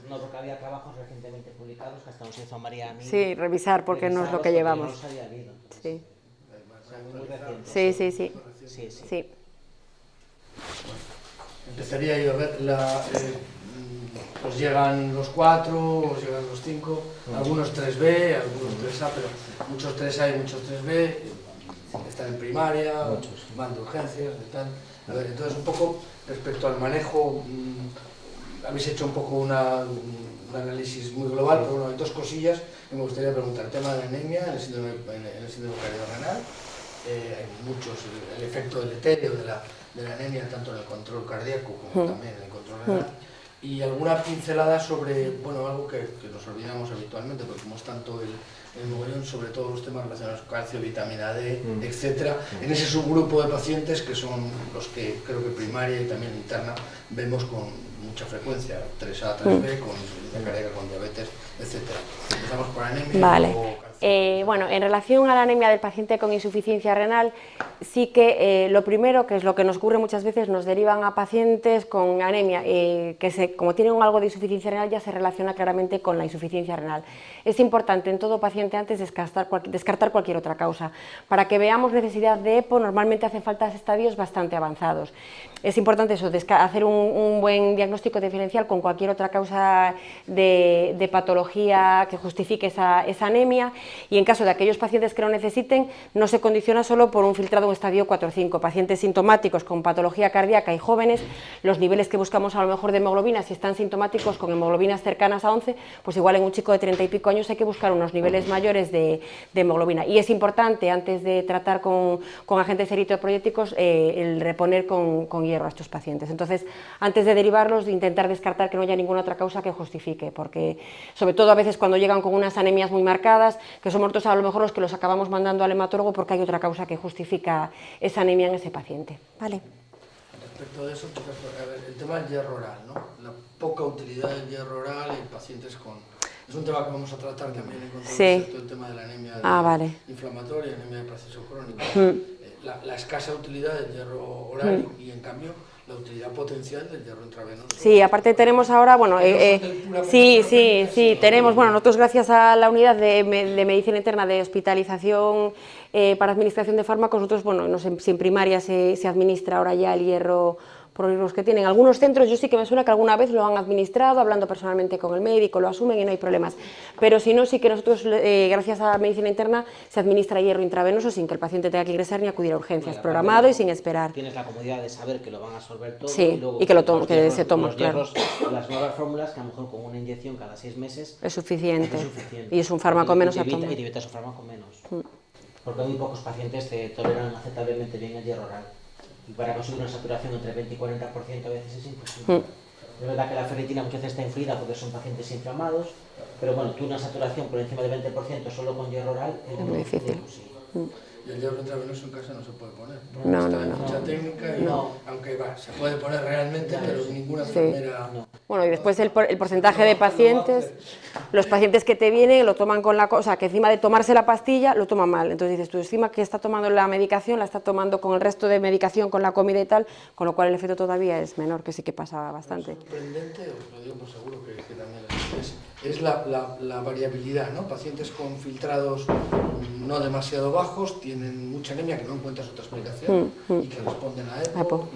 No, porque había trabajos recientemente publicados que hasta nos hizo María a mí. Sí, revisar porque no es lo que llevamos. No los había habido. Sí. Muy reciente. Sí. Empezaría yo a ver, os llegan los 4, os llegan los 5, algunos 3B, algunos 3A, pero muchos 3A y muchos 3B, están en primaria, van de urgencias, de tal. A ver, entonces un poco respecto al manejo, habéis hecho un poco un análisis muy global, pero bueno, hay dos cosillas que me gustaría preguntar. El tema de la anemia en el síndrome cardiorrenal, hay muchos, el efecto deleterio de la anemia tanto en el control cardíaco como también en el control renal. Y alguna pincelada sobre, bueno, algo que nos olvidamos habitualmente, porque como es tanto el mogollón, sobre todo los temas relacionados con calcio, vitamina D, etcétera, en ese subgrupo de pacientes que son los que creo que primaria y también interna vemos con mucha frecuencia, 3A, 3B, con insuficiencia cardíaca, con diabetes, etcétera. Empezamos por anemia. Vale. O Bueno, en relación a la anemia del paciente con insuficiencia renal, sí que lo primero, que es lo que nos ocurre muchas veces, nos derivan a pacientes con anemia, como tienen algo de insuficiencia renal, ya se relaciona claramente con la insuficiencia renal. Es importante en todo paciente brevemente antes, descartar cualquier otra causa. Para que veamos necesidad de EPO, normalmente hace falta estadios bastante avanzados. Es importante eso, hacer un buen diagnóstico diferencial con cualquier otra causa de patología que justifique esa anemia, y en caso de aquellos pacientes que lo necesiten, no se condiciona solo por un filtrado en estadio 4 o 5. Pacientes sintomáticos con patología cardíaca y jóvenes, los niveles que buscamos a lo mejor de hemoglobina, si están sintomáticos con hemoglobinas cercanas a 11, pues igual en un chico de 30 y pico años hay que buscar unos niveles mayores de hemoglobina. Y es importante, antes de tratar con agentes eritropoyéticos, el reponer con hierro a estos pacientes. Entonces, antes de derivarlos, de intentar descartar que no haya ninguna otra causa que justifique, porque sobre todo a veces cuando llegan con unas anemias muy marcadas, que somos nosotros a lo mejor los que los acabamos mandando al hematólogo porque hay otra causa que justifica esa anemia en ese paciente. ¿Vale? Respecto de eso, a ver, el tema del hierro oral, ¿no? La poca utilidad del hierro oral en pacientes con... Es un tema que vamos a tratar también en control, el tema de la anemia inflamatoria, anemia de proceso crónico. La escasa utilidad del hierro oral y en cambio la utilidad potencial del hierro intravenoso. Sí, aparte tenemos ahora, bueno, tenemos, bueno, nosotros gracias a la unidad de medicina interna de hospitalización para administración de fármacos, nosotros, bueno, si en primaria se administra ahora ya el hierro por los riesgos que tienen. Algunos centros yo sí que me suena que alguna vez lo han administrado, hablando personalmente con el médico, lo asumen y no hay problemas. Pero si no, sí que nosotros, gracias a medicina interna, se administra hierro intravenoso sin que el paciente tenga que ingresar ni acudir a urgencias, programado y sin esperar. Tienes la comodidad de saber que lo van a absorber todo. Sí, y luego y que se toma, claro. Las nuevas fórmulas, que a lo mejor con una inyección cada 6 meses... Es suficiente. Y es un fármaco menos a tomar. Y te evitas un fármaco menos. Porque muy pocos pacientes toleran aceptablemente bien el hierro oral. Y para conseguir una saturación entre 20 y 40% a veces es imposible. Es verdad que la ferritina muchas veces está influida porque son pacientes inflamados, pero bueno, tú una saturación por encima del 20% solo con hierro oral es muy difícil. Y el hierro intravenoso en casa no se puede poner, no, está en mucha técnica y aunque se puede poner realmente, pero ninguna enfermera... Bueno, y después el porcentaje de pacientes, los pacientes que te vienen lo toman con la cosa, que encima de tomarse la pastilla lo toman mal, entonces dices tú, encima que está tomando la medicación, la está tomando con el resto de medicación, con la comida y tal, con lo cual el efecto todavía es menor, que sí que pasa bastante. Lo sorprendente, os lo digo por seguro que también es la variabilidad, ¿no? Pacientes con filtrados no demasiado bajos tienen mucha anemia que no encuentras otra explicación y que responden a EPO,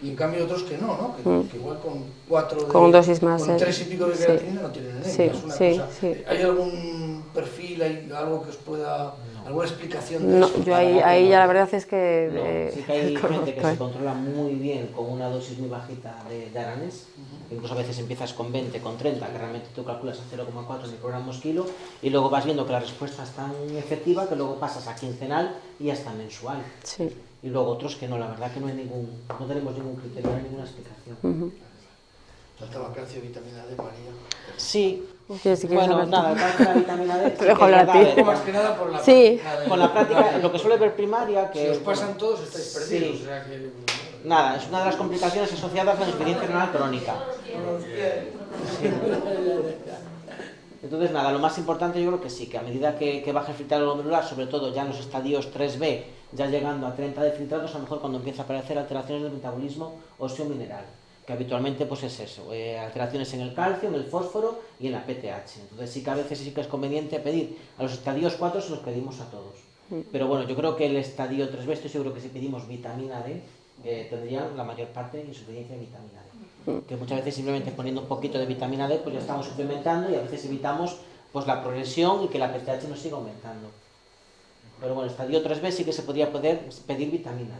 y en cambio otros que no, que igual con 4 con dosis más, con 3 y pico de creatinina no tienen anemia, es una cosa. ¿Hay algún perfil, hay algo que os pueda, alguna explicación de eso? No, yo ahí ya la verdad es que... sí que hay gente que se controla muy bien con una dosis muy bajita de aranés, incluso a veces empiezas con 20, con 30, que realmente tú calculas a 0,4 microgramos kilo, y luego vas viendo que la respuesta es tan efectiva que luego pasas a quincenal y hasta mensual. Sí. Y luego otros que no, la verdad que no tenemos ningún criterio, no hay ninguna explicación. Faltaba calcio, vitamina D, María. Sí. Bueno, nada, la vitamina D. Te dejo hablar a ti. Más que nada por la con la práctica, lo que suele ver primaria, que... Si os pasan todos estáis perdidos, sí. o sea que... Nada, es una de las complicaciones asociadas a la insuficiencia renal crónica. Entonces, nada, lo más importante yo creo que sí, que a medida que baja el filtrado glomerular, sobre todo ya en los estadios 3B, ya llegando a 30 de filtrados, a lo mejor cuando empieza a aparecer alteraciones del metabolismo óseo mineral, que habitualmente pues es eso, alteraciones en el calcio, en el fósforo y en la PTH. Entonces sí que a veces sí que es conveniente pedir a los estadios 4, se los pedimos a todos. Pero bueno, yo creo que el estadio 3B, estoy seguro que si pedimos vitamina D, tendrían la mayor parte insuficiencia de vitamina D. Que muchas veces simplemente poniendo un poquito de vitamina D pues ya estamos suplementando y a veces evitamos pues la progresión y que la PTH nos siga aumentando. Pero bueno, estadio 3B sí que se podría pedir vitamina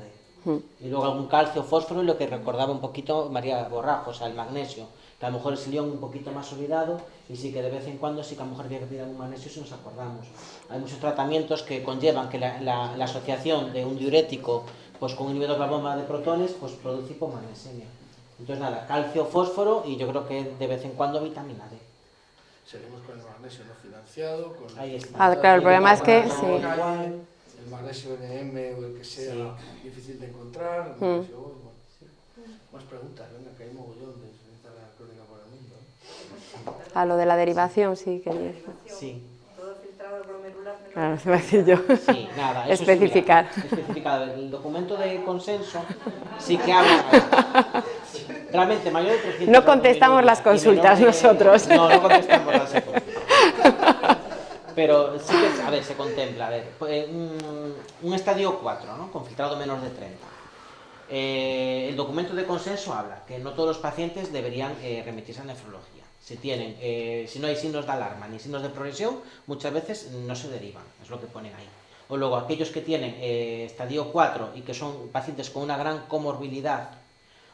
D. Y luego algún calcio, fósforo y lo que recordaba un poquito María Borrajo, o sea el magnesio, que a lo mejor es el ion un poquito más olvidado y sí que de vez en cuando sí que a lo mejor habría que pedir algún magnesio si nos acordamos. Hay muchos tratamientos que conllevan que la asociación de un diurético pues con un inhibidor de la bomba de protones pues produce hipomagnesemia. Entonces nada, calcio, fósforo y yo creo que de vez en cuando vitamina D. Seguimos con el magnesio no financiado. Ahí está. Claro, el problema es que... sí. El magnesio NM o el que sea difícil de encontrar. Magnesio, más preguntas, venga, que hay mogollón de insuficiencia renal crónica por el mundo. A lo de la derivación, sí, quería. Sí. Todo filtrado glomerular. Claro, se va a decir yo. Sí, nada, eso especificar. Sí, especificar. El documento de consenso sí que habla. Realmente, mayor de 300. No contestamos las consultas nosotros. No contestamos las consultas. Pero sí que, a ver, se contempla, a ver, un estadio 4, ¿no? Con filtrado menos de 30. El documento de consenso habla que no todos los pacientes deberían remitirse a nefrología. Si no hay signos de alarma ni signos de progresión, muchas veces no se derivan, es lo que ponen ahí. O luego aquellos que tienen estadio 4 y que son pacientes con una gran comorbilidad,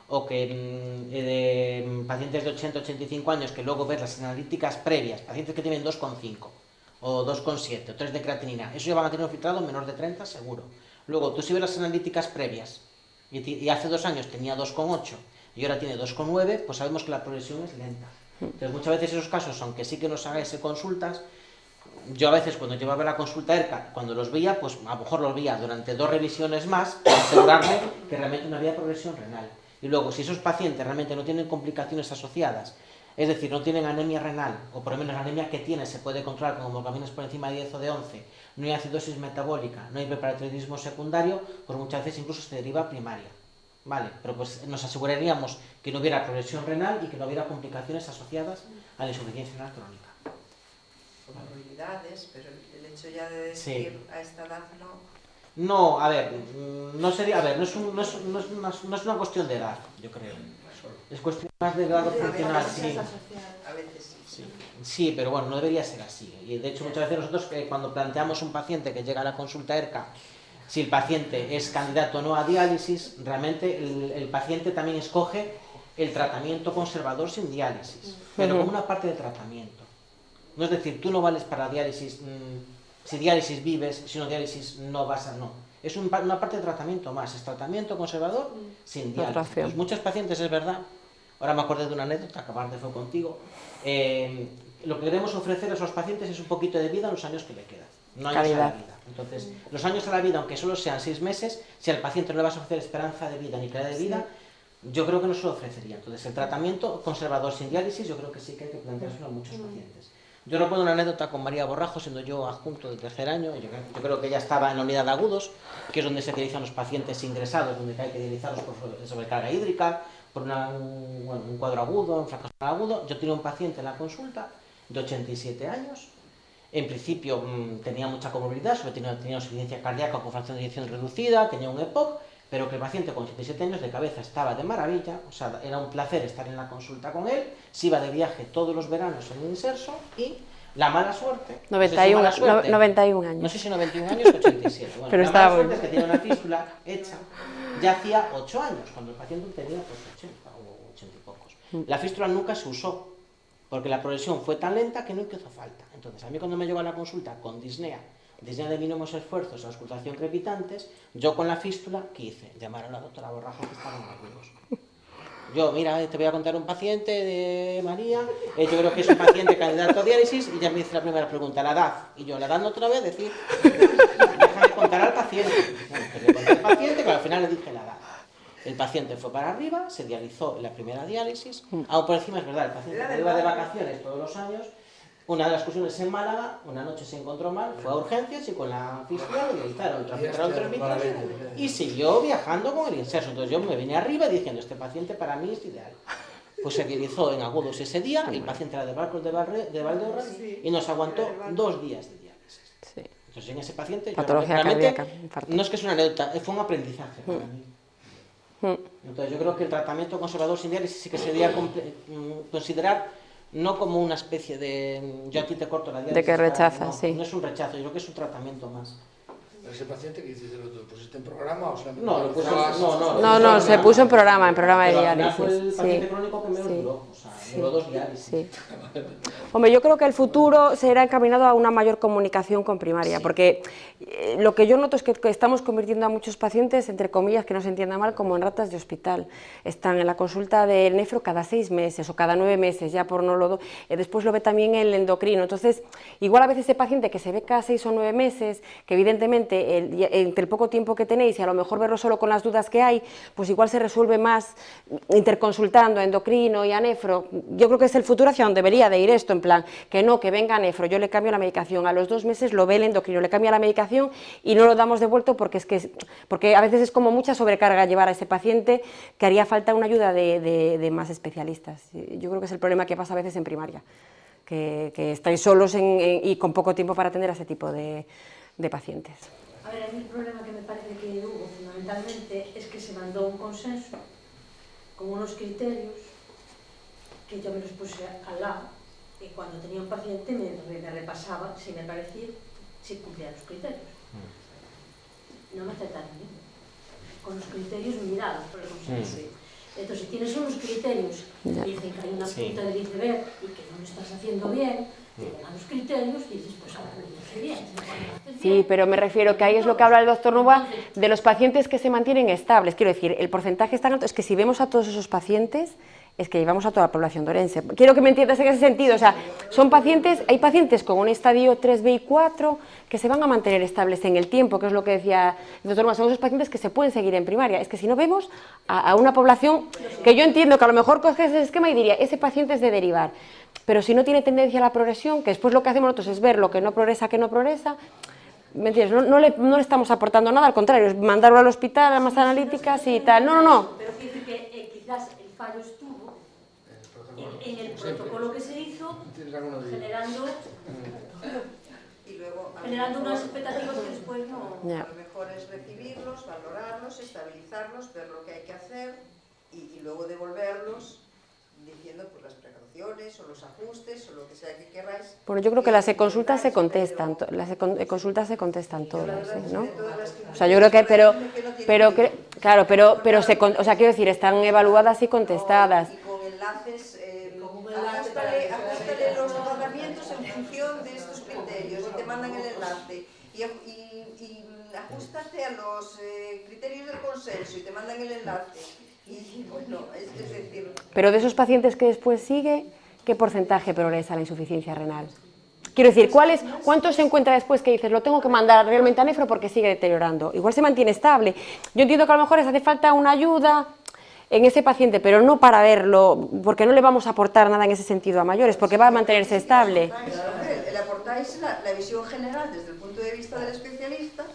o que pacientes de 80-85 años que luego ves las analíticas previas, pacientes que tienen 2,5 o 2,7 o 3 de creatinina, eso ya van a tener un filtrado menor de 30 seguro. Luego tú si ves las analíticas previas y hace 2 años tenía 2,8 y ahora tiene 2,9, pues sabemos que la progresión es lenta. Entonces muchas veces esos casos, aunque sí que nos hagáis consultas, yo a veces cuando llevaba la consulta ERCA, cuando los veía, pues a lo mejor los veía durante 2 revisiones más para asegurarme que realmente no había progresión renal. Y luego, si esos pacientes realmente no tienen complicaciones asociadas, es decir, no tienen anemia renal, o por lo menos la anemia que tiene se puede controlar con hemoglobina por encima de 10 o de 11, no hay acidosis metabólica, no hay hiperparatioidismo secundario, pues muchas veces incluso se deriva a primaria. Vale, pero pues nos aseguraríamos que no hubiera progresión renal y que no hubiera complicaciones asociadas a la insuficiencia renal crónica. Comorbilidades, pero el hecho ya de decir a esta edad no... No, a ver, no sería, a ver, no es una cuestión de edad, yo creo. Es cuestión más de grado funcional, sí. A veces sí. Sí, pero bueno, no debería ser así. Y de hecho muchas veces nosotros cuando planteamos un paciente que llega a la consulta ERCA, si el paciente es candidato o no a diálisis, realmente el paciente también escoge el tratamiento conservador sin diálisis, pero como una parte de tratamiento. No es decir, tú no vales para diálisis, si diálisis vives, si no diálisis no vas a... No. Es una parte de tratamiento más, es tratamiento conservador sin diálisis. Entonces, muchos pacientes, es verdad, ahora me acordé de una anécdota, que aparte fue contigo, lo que queremos ofrecer a esos pacientes es un poquito de vida en los años que le quedan, no años a la vida. Entonces, los años a la vida, aunque solo sean 6 meses, si al paciente no le vas a ofrecer esperanza de vida ni calidad de vida, yo creo que no se lo ofrecería. Entonces, el tratamiento conservador sin diálisis, yo creo que sí que hay que planteárselo a muchos pacientes. Yo recuerdo una anécdota con María Borrajo, siendo yo adjunto de 3er año, yo creo que ella estaba en la unidad de agudos, que es donde se dializan los pacientes ingresados, donde hay que dializarlos por sobrecarga hídrica, por un cuadro agudo, un fracaso agudo. Yo tenía un paciente en la consulta de 87 años, en principio tenía mucha comorbilidad, sobre todo tenía insuficiencia cardíaca con fracción de eyección reducida, tenía un EPOC, pero que el paciente con 87 años de cabeza estaba de maravilla, o sea, era un placer estar en la consulta con él, se iba de viaje todos los veranos en un inserso y la mala suerte... 91 años. No sé si 91 años o 87. Bueno, pero la mala suerte es que tiene una fístula hecha ya hacía 8 años, cuando el paciente tenía pues 80 o 80 y pocos. La fístula nunca se usó, porque la progresión fue tan lenta que no hizo falta. Entonces, a mí cuando me llegó a la consulta con disnea de mínimos esfuerzos a auscultación crepitantes, yo con la fístula, ¿qué hice? Llamar a la doctora Borrajo que estaba en agudos. Yo, mira, te voy a contar un paciente de María, yo creo que es un paciente candidato a diálisis, y ya me dice la primera pregunta, la edad. Y yo, la edad no te la voy a decir, déjame contar al paciente. Bueno, pues le conté al paciente, pero al final le dije la edad. El paciente fue para arriba, se dializó en la primera diálisis, aún por encima es verdad, el paciente iba de vacaciones todos los años. Una de las excursiones en Málaga, una noche se encontró mal, fue a urgencias y con la fístula lo dializaron, transmitieron 3 litros y siguió viajando con el inserso. Entonces yo me vine arriba diciendo, este paciente para mí es ideal. Pues se dializó en agudos ese día, el paciente era de Barcos de Valdeorras y nos aguantó 2 días de diálisis. Entonces en ese paciente, realmente, no es que es una anécdota, fue un aprendizaje para mí. Entonces yo creo que el tratamiento conservador sin diálisis sí que se debería considerar no como una especie de yo a ti te corto la diálisis. De que rechazas, no, sí. No es un rechazo, yo creo que es un tratamiento más. ¿Pero ese paciente que dices, lo pusiste en programa o solamente? No, se puso en programa de diálisis. Fue el paciente crónico que menos duró, o sea, duró 2 diálisis. Sí. Hombre, yo creo que el futuro será encaminado a una mayor comunicación con primaria, porque lo que yo noto es que estamos convirtiendo a muchos pacientes, entre comillas, que no se entienda mal, como en ratas de hospital. Están en la consulta del nefro cada 6 meses o cada 9 meses, ya por no lo... después lo ve también el endocrino. Entonces, igual a veces ese paciente que se ve cada 6 o 9 meses, que evidentemente entre el poco tiempo que tenéis y a lo mejor verlo solo con las dudas que hay, pues igual se resuelve más interconsultando a endocrino y a nefro. Yo creo que es el futuro hacia donde debería de ir esto, en plan, que no, que venga nefro, yo le cambio la medicación, a los 2 meses lo ve el endocrino, le cambia la medicación y no lo damos devuelto porque a veces es como mucha sobrecarga llevar a ese paciente, que haría falta una ayuda de más especialistas. Yo creo que es el problema que pasa a veces en primaria. que estáis solos y con poco tiempo para atender a ese tipo de pacientes. A ver, a mí el problema que me parece que hubo fundamentalmente es que se mandó un consenso con unos criterios que yo me los puse al lado y cuando tenía un paciente me repasaba si me parecía si cumplía los criterios. No me aceptaron ninguno. Con los criterios mirados por el consenso. Entonces, si tienes unos criterios que dicen que hay una punta del iceberg y que no lo estás haciendo bien, te dan los criterios y dices, pues ahora lo hice bien. Sí, pero me refiero que ahí es lo que habla el doctor Nuba de los pacientes que se mantienen estables. Quiero decir, el porcentaje es tan alto, es que si vemos a todos esos pacientes, es que llevamos a toda la población de Orense. Quiero que me entiendas en ese sentido, o sea, son pacientes, hay pacientes con un estadio 3B y 4 que se van a mantener estables en el tiempo, que es lo que decía el doctor Nuba, son esos pacientes que se pueden seguir en primaria. Es que si no vemos a una población que yo entiendo que a lo mejor coges ese esquema y diría, ese paciente es de derivar, pero si no tiene tendencia a la progresión, que después lo que hacemos nosotros es ver lo que no progresa, ¿me entiendes? No le estamos aportando nada, al contrario, es mandarlo al hospital, a más analíticas y tal. No. Pero quiero decir que quizás el fallo estuvo en el protocolo que se hizo, generando unas expectativas que después no... Lo mejor es recibirlos, valorarlos, estabilizarlos, ver lo que hay que hacer y luego devolverlos diciendo pues, las precauciones o los ajustes o lo que sea que queráis. Bueno, yo creo que las e-consultas se contestan, todas, ¿no? O sea, yo creo que, o sea, quiero decir, están evaluadas y contestadas. Y con enlaces, ajustale los tratamientos en función de estos criterios y te mandan el enlace. Y ajustate a los criterios del consenso y te mandan el enlace. Y bueno, es decir... Pero de esos pacientes que después sigue, ¿qué porcentaje progresa la insuficiencia renal? Quiero decir, ¿cuántos se encuentra después que dices, lo tengo que mandar realmente a nefro porque sigue deteriorando? Igual se mantiene estable. Yo entiendo que a lo mejor les hace falta una ayuda en ese paciente, pero no para verlo, porque no le vamos a aportar nada en ese sentido a mayores, porque va a mantenerse estable. Le aportáis la visión general desde el punto de vista del especialista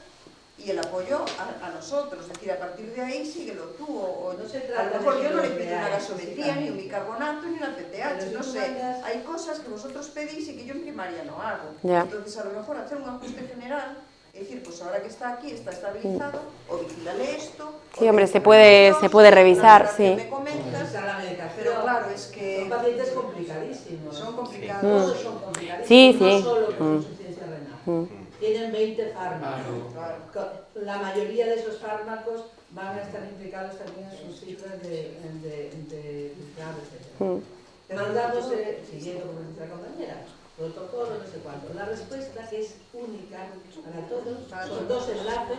y el apoyo a nosotros, es decir, a partir de ahí síguelo tú, o no sé, a lo mejor yo no le pido una gasometría, ni un bicarbonato, ni una PTH, no sé, hay cosas que vosotros pedís y que yo en primaria no hago, entonces a lo mejor hacer un ajuste general, es decir, pues ahora que está aquí, está estabilizado, o vigílale esto, sí, hombre, se puede revisar, sí. Me comentas, pero claro, es que... Son pacientes complicadísimos. Son complicados. Todos son complicadísimos, sí. No solo con insuficiencia renal. Tienen 20 fármacos. La mayoría de esos fármacos van a estar implicados también en sus cifras de filtrado, etc. Mandamos, siguiendo como nuestra compañera, protocolo, no sé cuánto. La respuesta, que es única para todos, son 2 enlaces,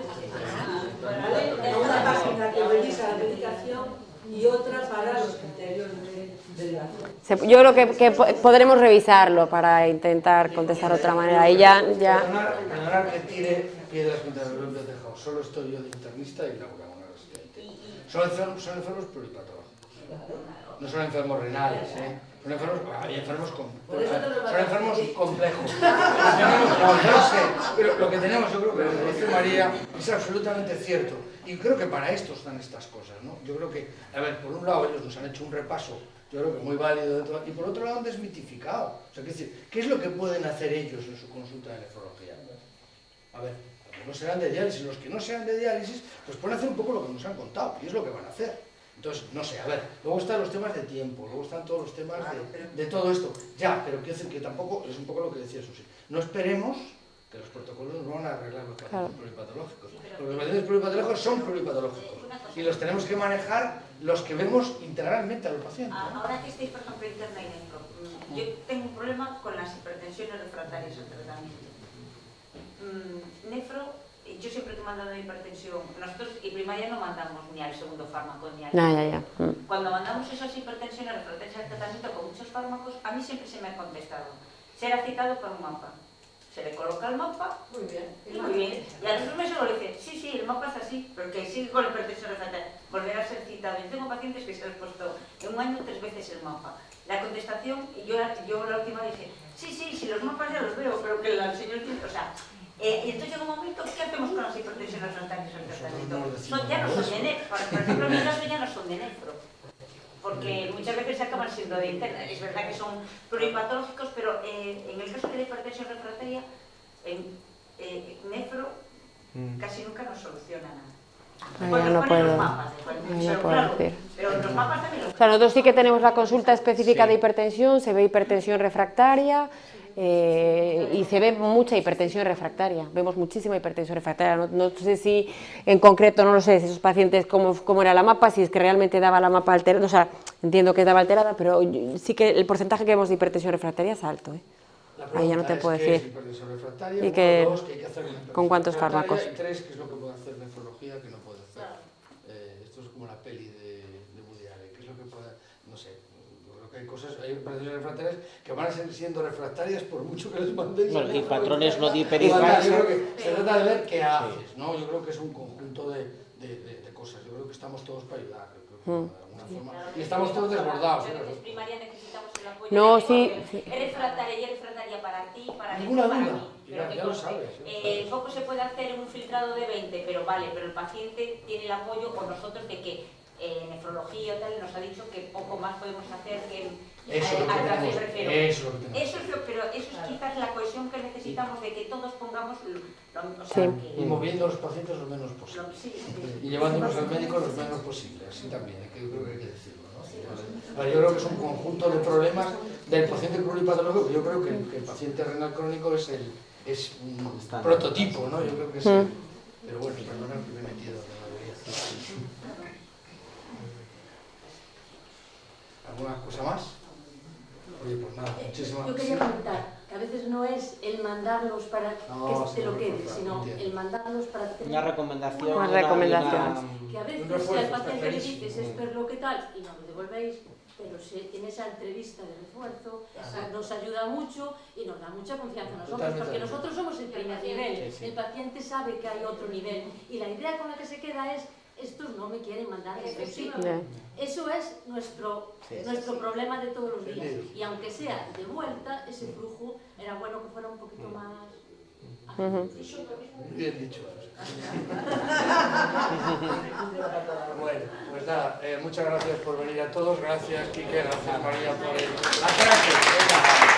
¿vale? Una página que revisa la medicación y otra para los criterios de derivación. Yo creo que podremos revisarlo para intentar contestar de otra manera. Y ya... Perdonar que tire piedras contra el propio tejado. Solo estoy yo de internista y Laura, una residente. Son enfermos pluripatológicos. No son enfermos renales, Son enfermos complejos. Yo lo sé, pero lo que tenemos, yo creo que lo que dice María es absolutamente cierto. Y creo que para esto están estas cosas, ¿no? Yo creo que, a ver, por un lado ellos nos han hecho un repaso, yo creo que muy válido de todo, y por otro lado han desmitificado. O sea, ¿qué es lo que pueden hacer ellos en su consulta de nefrología? A ver, los que no serán de diálisis, los que no sean de diálisis, pues pueden hacer un poco lo que nos han contado, y es lo que van a hacer. Entonces, no sé, a ver, luego están los temas de tiempo, luego están todos los temas de todo esto. Ya, pero quiero decir que tampoco, es un poco lo que decía Susi, no esperemos que los protocolos nos van a arreglar los pacientes pluripatológicos. Los pacientes pluripatológicos son pluripatológicos y los tenemos que manejar los que vemos integralmente a los pacientes. Ahora que estáis, por ejemplo, interna y nefro, yo tengo un problema con las hipertensiones refractarias al tratamiento. Nefro, yo siempre que he mandado hipertensión, nosotros y primaria no mandamos ni al segundo fármaco ni al Cuando mandamos esas hipertensiones refractarias al tratamiento con muchos fármacos, a mí siempre se me ha contestado, será citado por un mapa. Se le coloca el mapa, muy bien. Y a los 2 meses le dicen, sí, el mapa es así, porque sigue con hipertensión refractaria, volverá a ser citado. Yo tengo pacientes que se les ha puesto en un año 3 veces el mapa. La contestación, yo la última dije, sí, los mapas ya los veo, pero que el señor tiene, o sea, y entonces llega un momento, ¿qué hacemos con las hipertensiones refractarias al tratamiento? Ya no son de nefro, por ejemplo, en mi caso ya no son de nefro. porque muchas veces se acaban siendo de interna. Es verdad que son pluripatológicos, pero en el caso de la hipertensión refractaria, nefro casi nunca nos soluciona nada. Ya no puedo, decir. Pero los mapas también O sea, nosotros sí que tenemos la consulta específica de hipertensión, se ve hipertensión refractaria y se ve mucha hipertensión refractaria, vemos muchísima hipertensión refractaria. No sé si en concreto, no lo sé, si esos pacientes cómo era la mapa, si es que realmente daba la mapa alterada, o sea, entiendo que daba alterada, pero sí que el porcentaje que vemos de hipertensión refractaria es alto, ¿eh? Ahí ya no te puedo decir. Y que, ¿con cuántos fármacos? Y 3, que es lo que puede hacer nefrología, que no puede hacer. Esto es como la peli de Woody Allen, que es lo que puede, no sé, yo creo que hay cosas, hay hipertensiones refractarias que van a seguir siendo refractarias por mucho que les mandéis. Bueno, y patrones no de Yo hiperplasia. creo que se trata de ver qué haces, ¿no? Yo creo que es un conjunto de cosas, yo creo que estamos todos para ayudar, yo creo que de alguna forma, y estamos todos desbordados. primaria necesitamos el apoyo. No, sí. Es refractaria para ti, para mí, Ninguna para duda. mí. Pero Ya lo sabes. poco se puede hacer en un filtrado de 20, pero vale, pero el paciente tiene el apoyo con nosotros de que nefrología o tal nos ha dicho que poco más podemos hacer que Eso es pero eso es quizás la cohesión que necesitamos de que todos pongamos o sea, Sí. Y moviendo a los pacientes lo menos posible. Y llevándonos al médico lo menos posible, así también, que yo creo que hay que decirlo, ¿no? Yo creo que es un conjunto de problemas del paciente pluripatológico, que yo creo que el paciente renal crónico es un prototipo, ¿no? Yo creo que es pero bueno, perdona que me he metido. ¿Alguna cosa más? Oye, pues nada, muchísimas Yo quería preguntar, que a veces no es el mandarlos para que te lo quedes, sino el mandarlos para que Una recomendación. Una recomendación. que a veces Un refuerzo, si al está paciente le clarísimo. dices esto es lo que tal y no lo devolvéis, pero en esa entrevista de refuerzo nos ayuda mucho y nos da mucha confianza a nosotros, Totalmente. porque nosotros somos el primer nivel, el paciente sabe que hay otro nivel y la idea con la que se queda es estos no me quieren mandar desde sí. Eso es nuestro problema de todos los días. Y aunque sea de vuelta, ese flujo era bueno que fuera un poquito más... Bien dicho. Bueno, pues nada, muchas gracias por venir a todos, gracias Quique, gracias María por el atraso.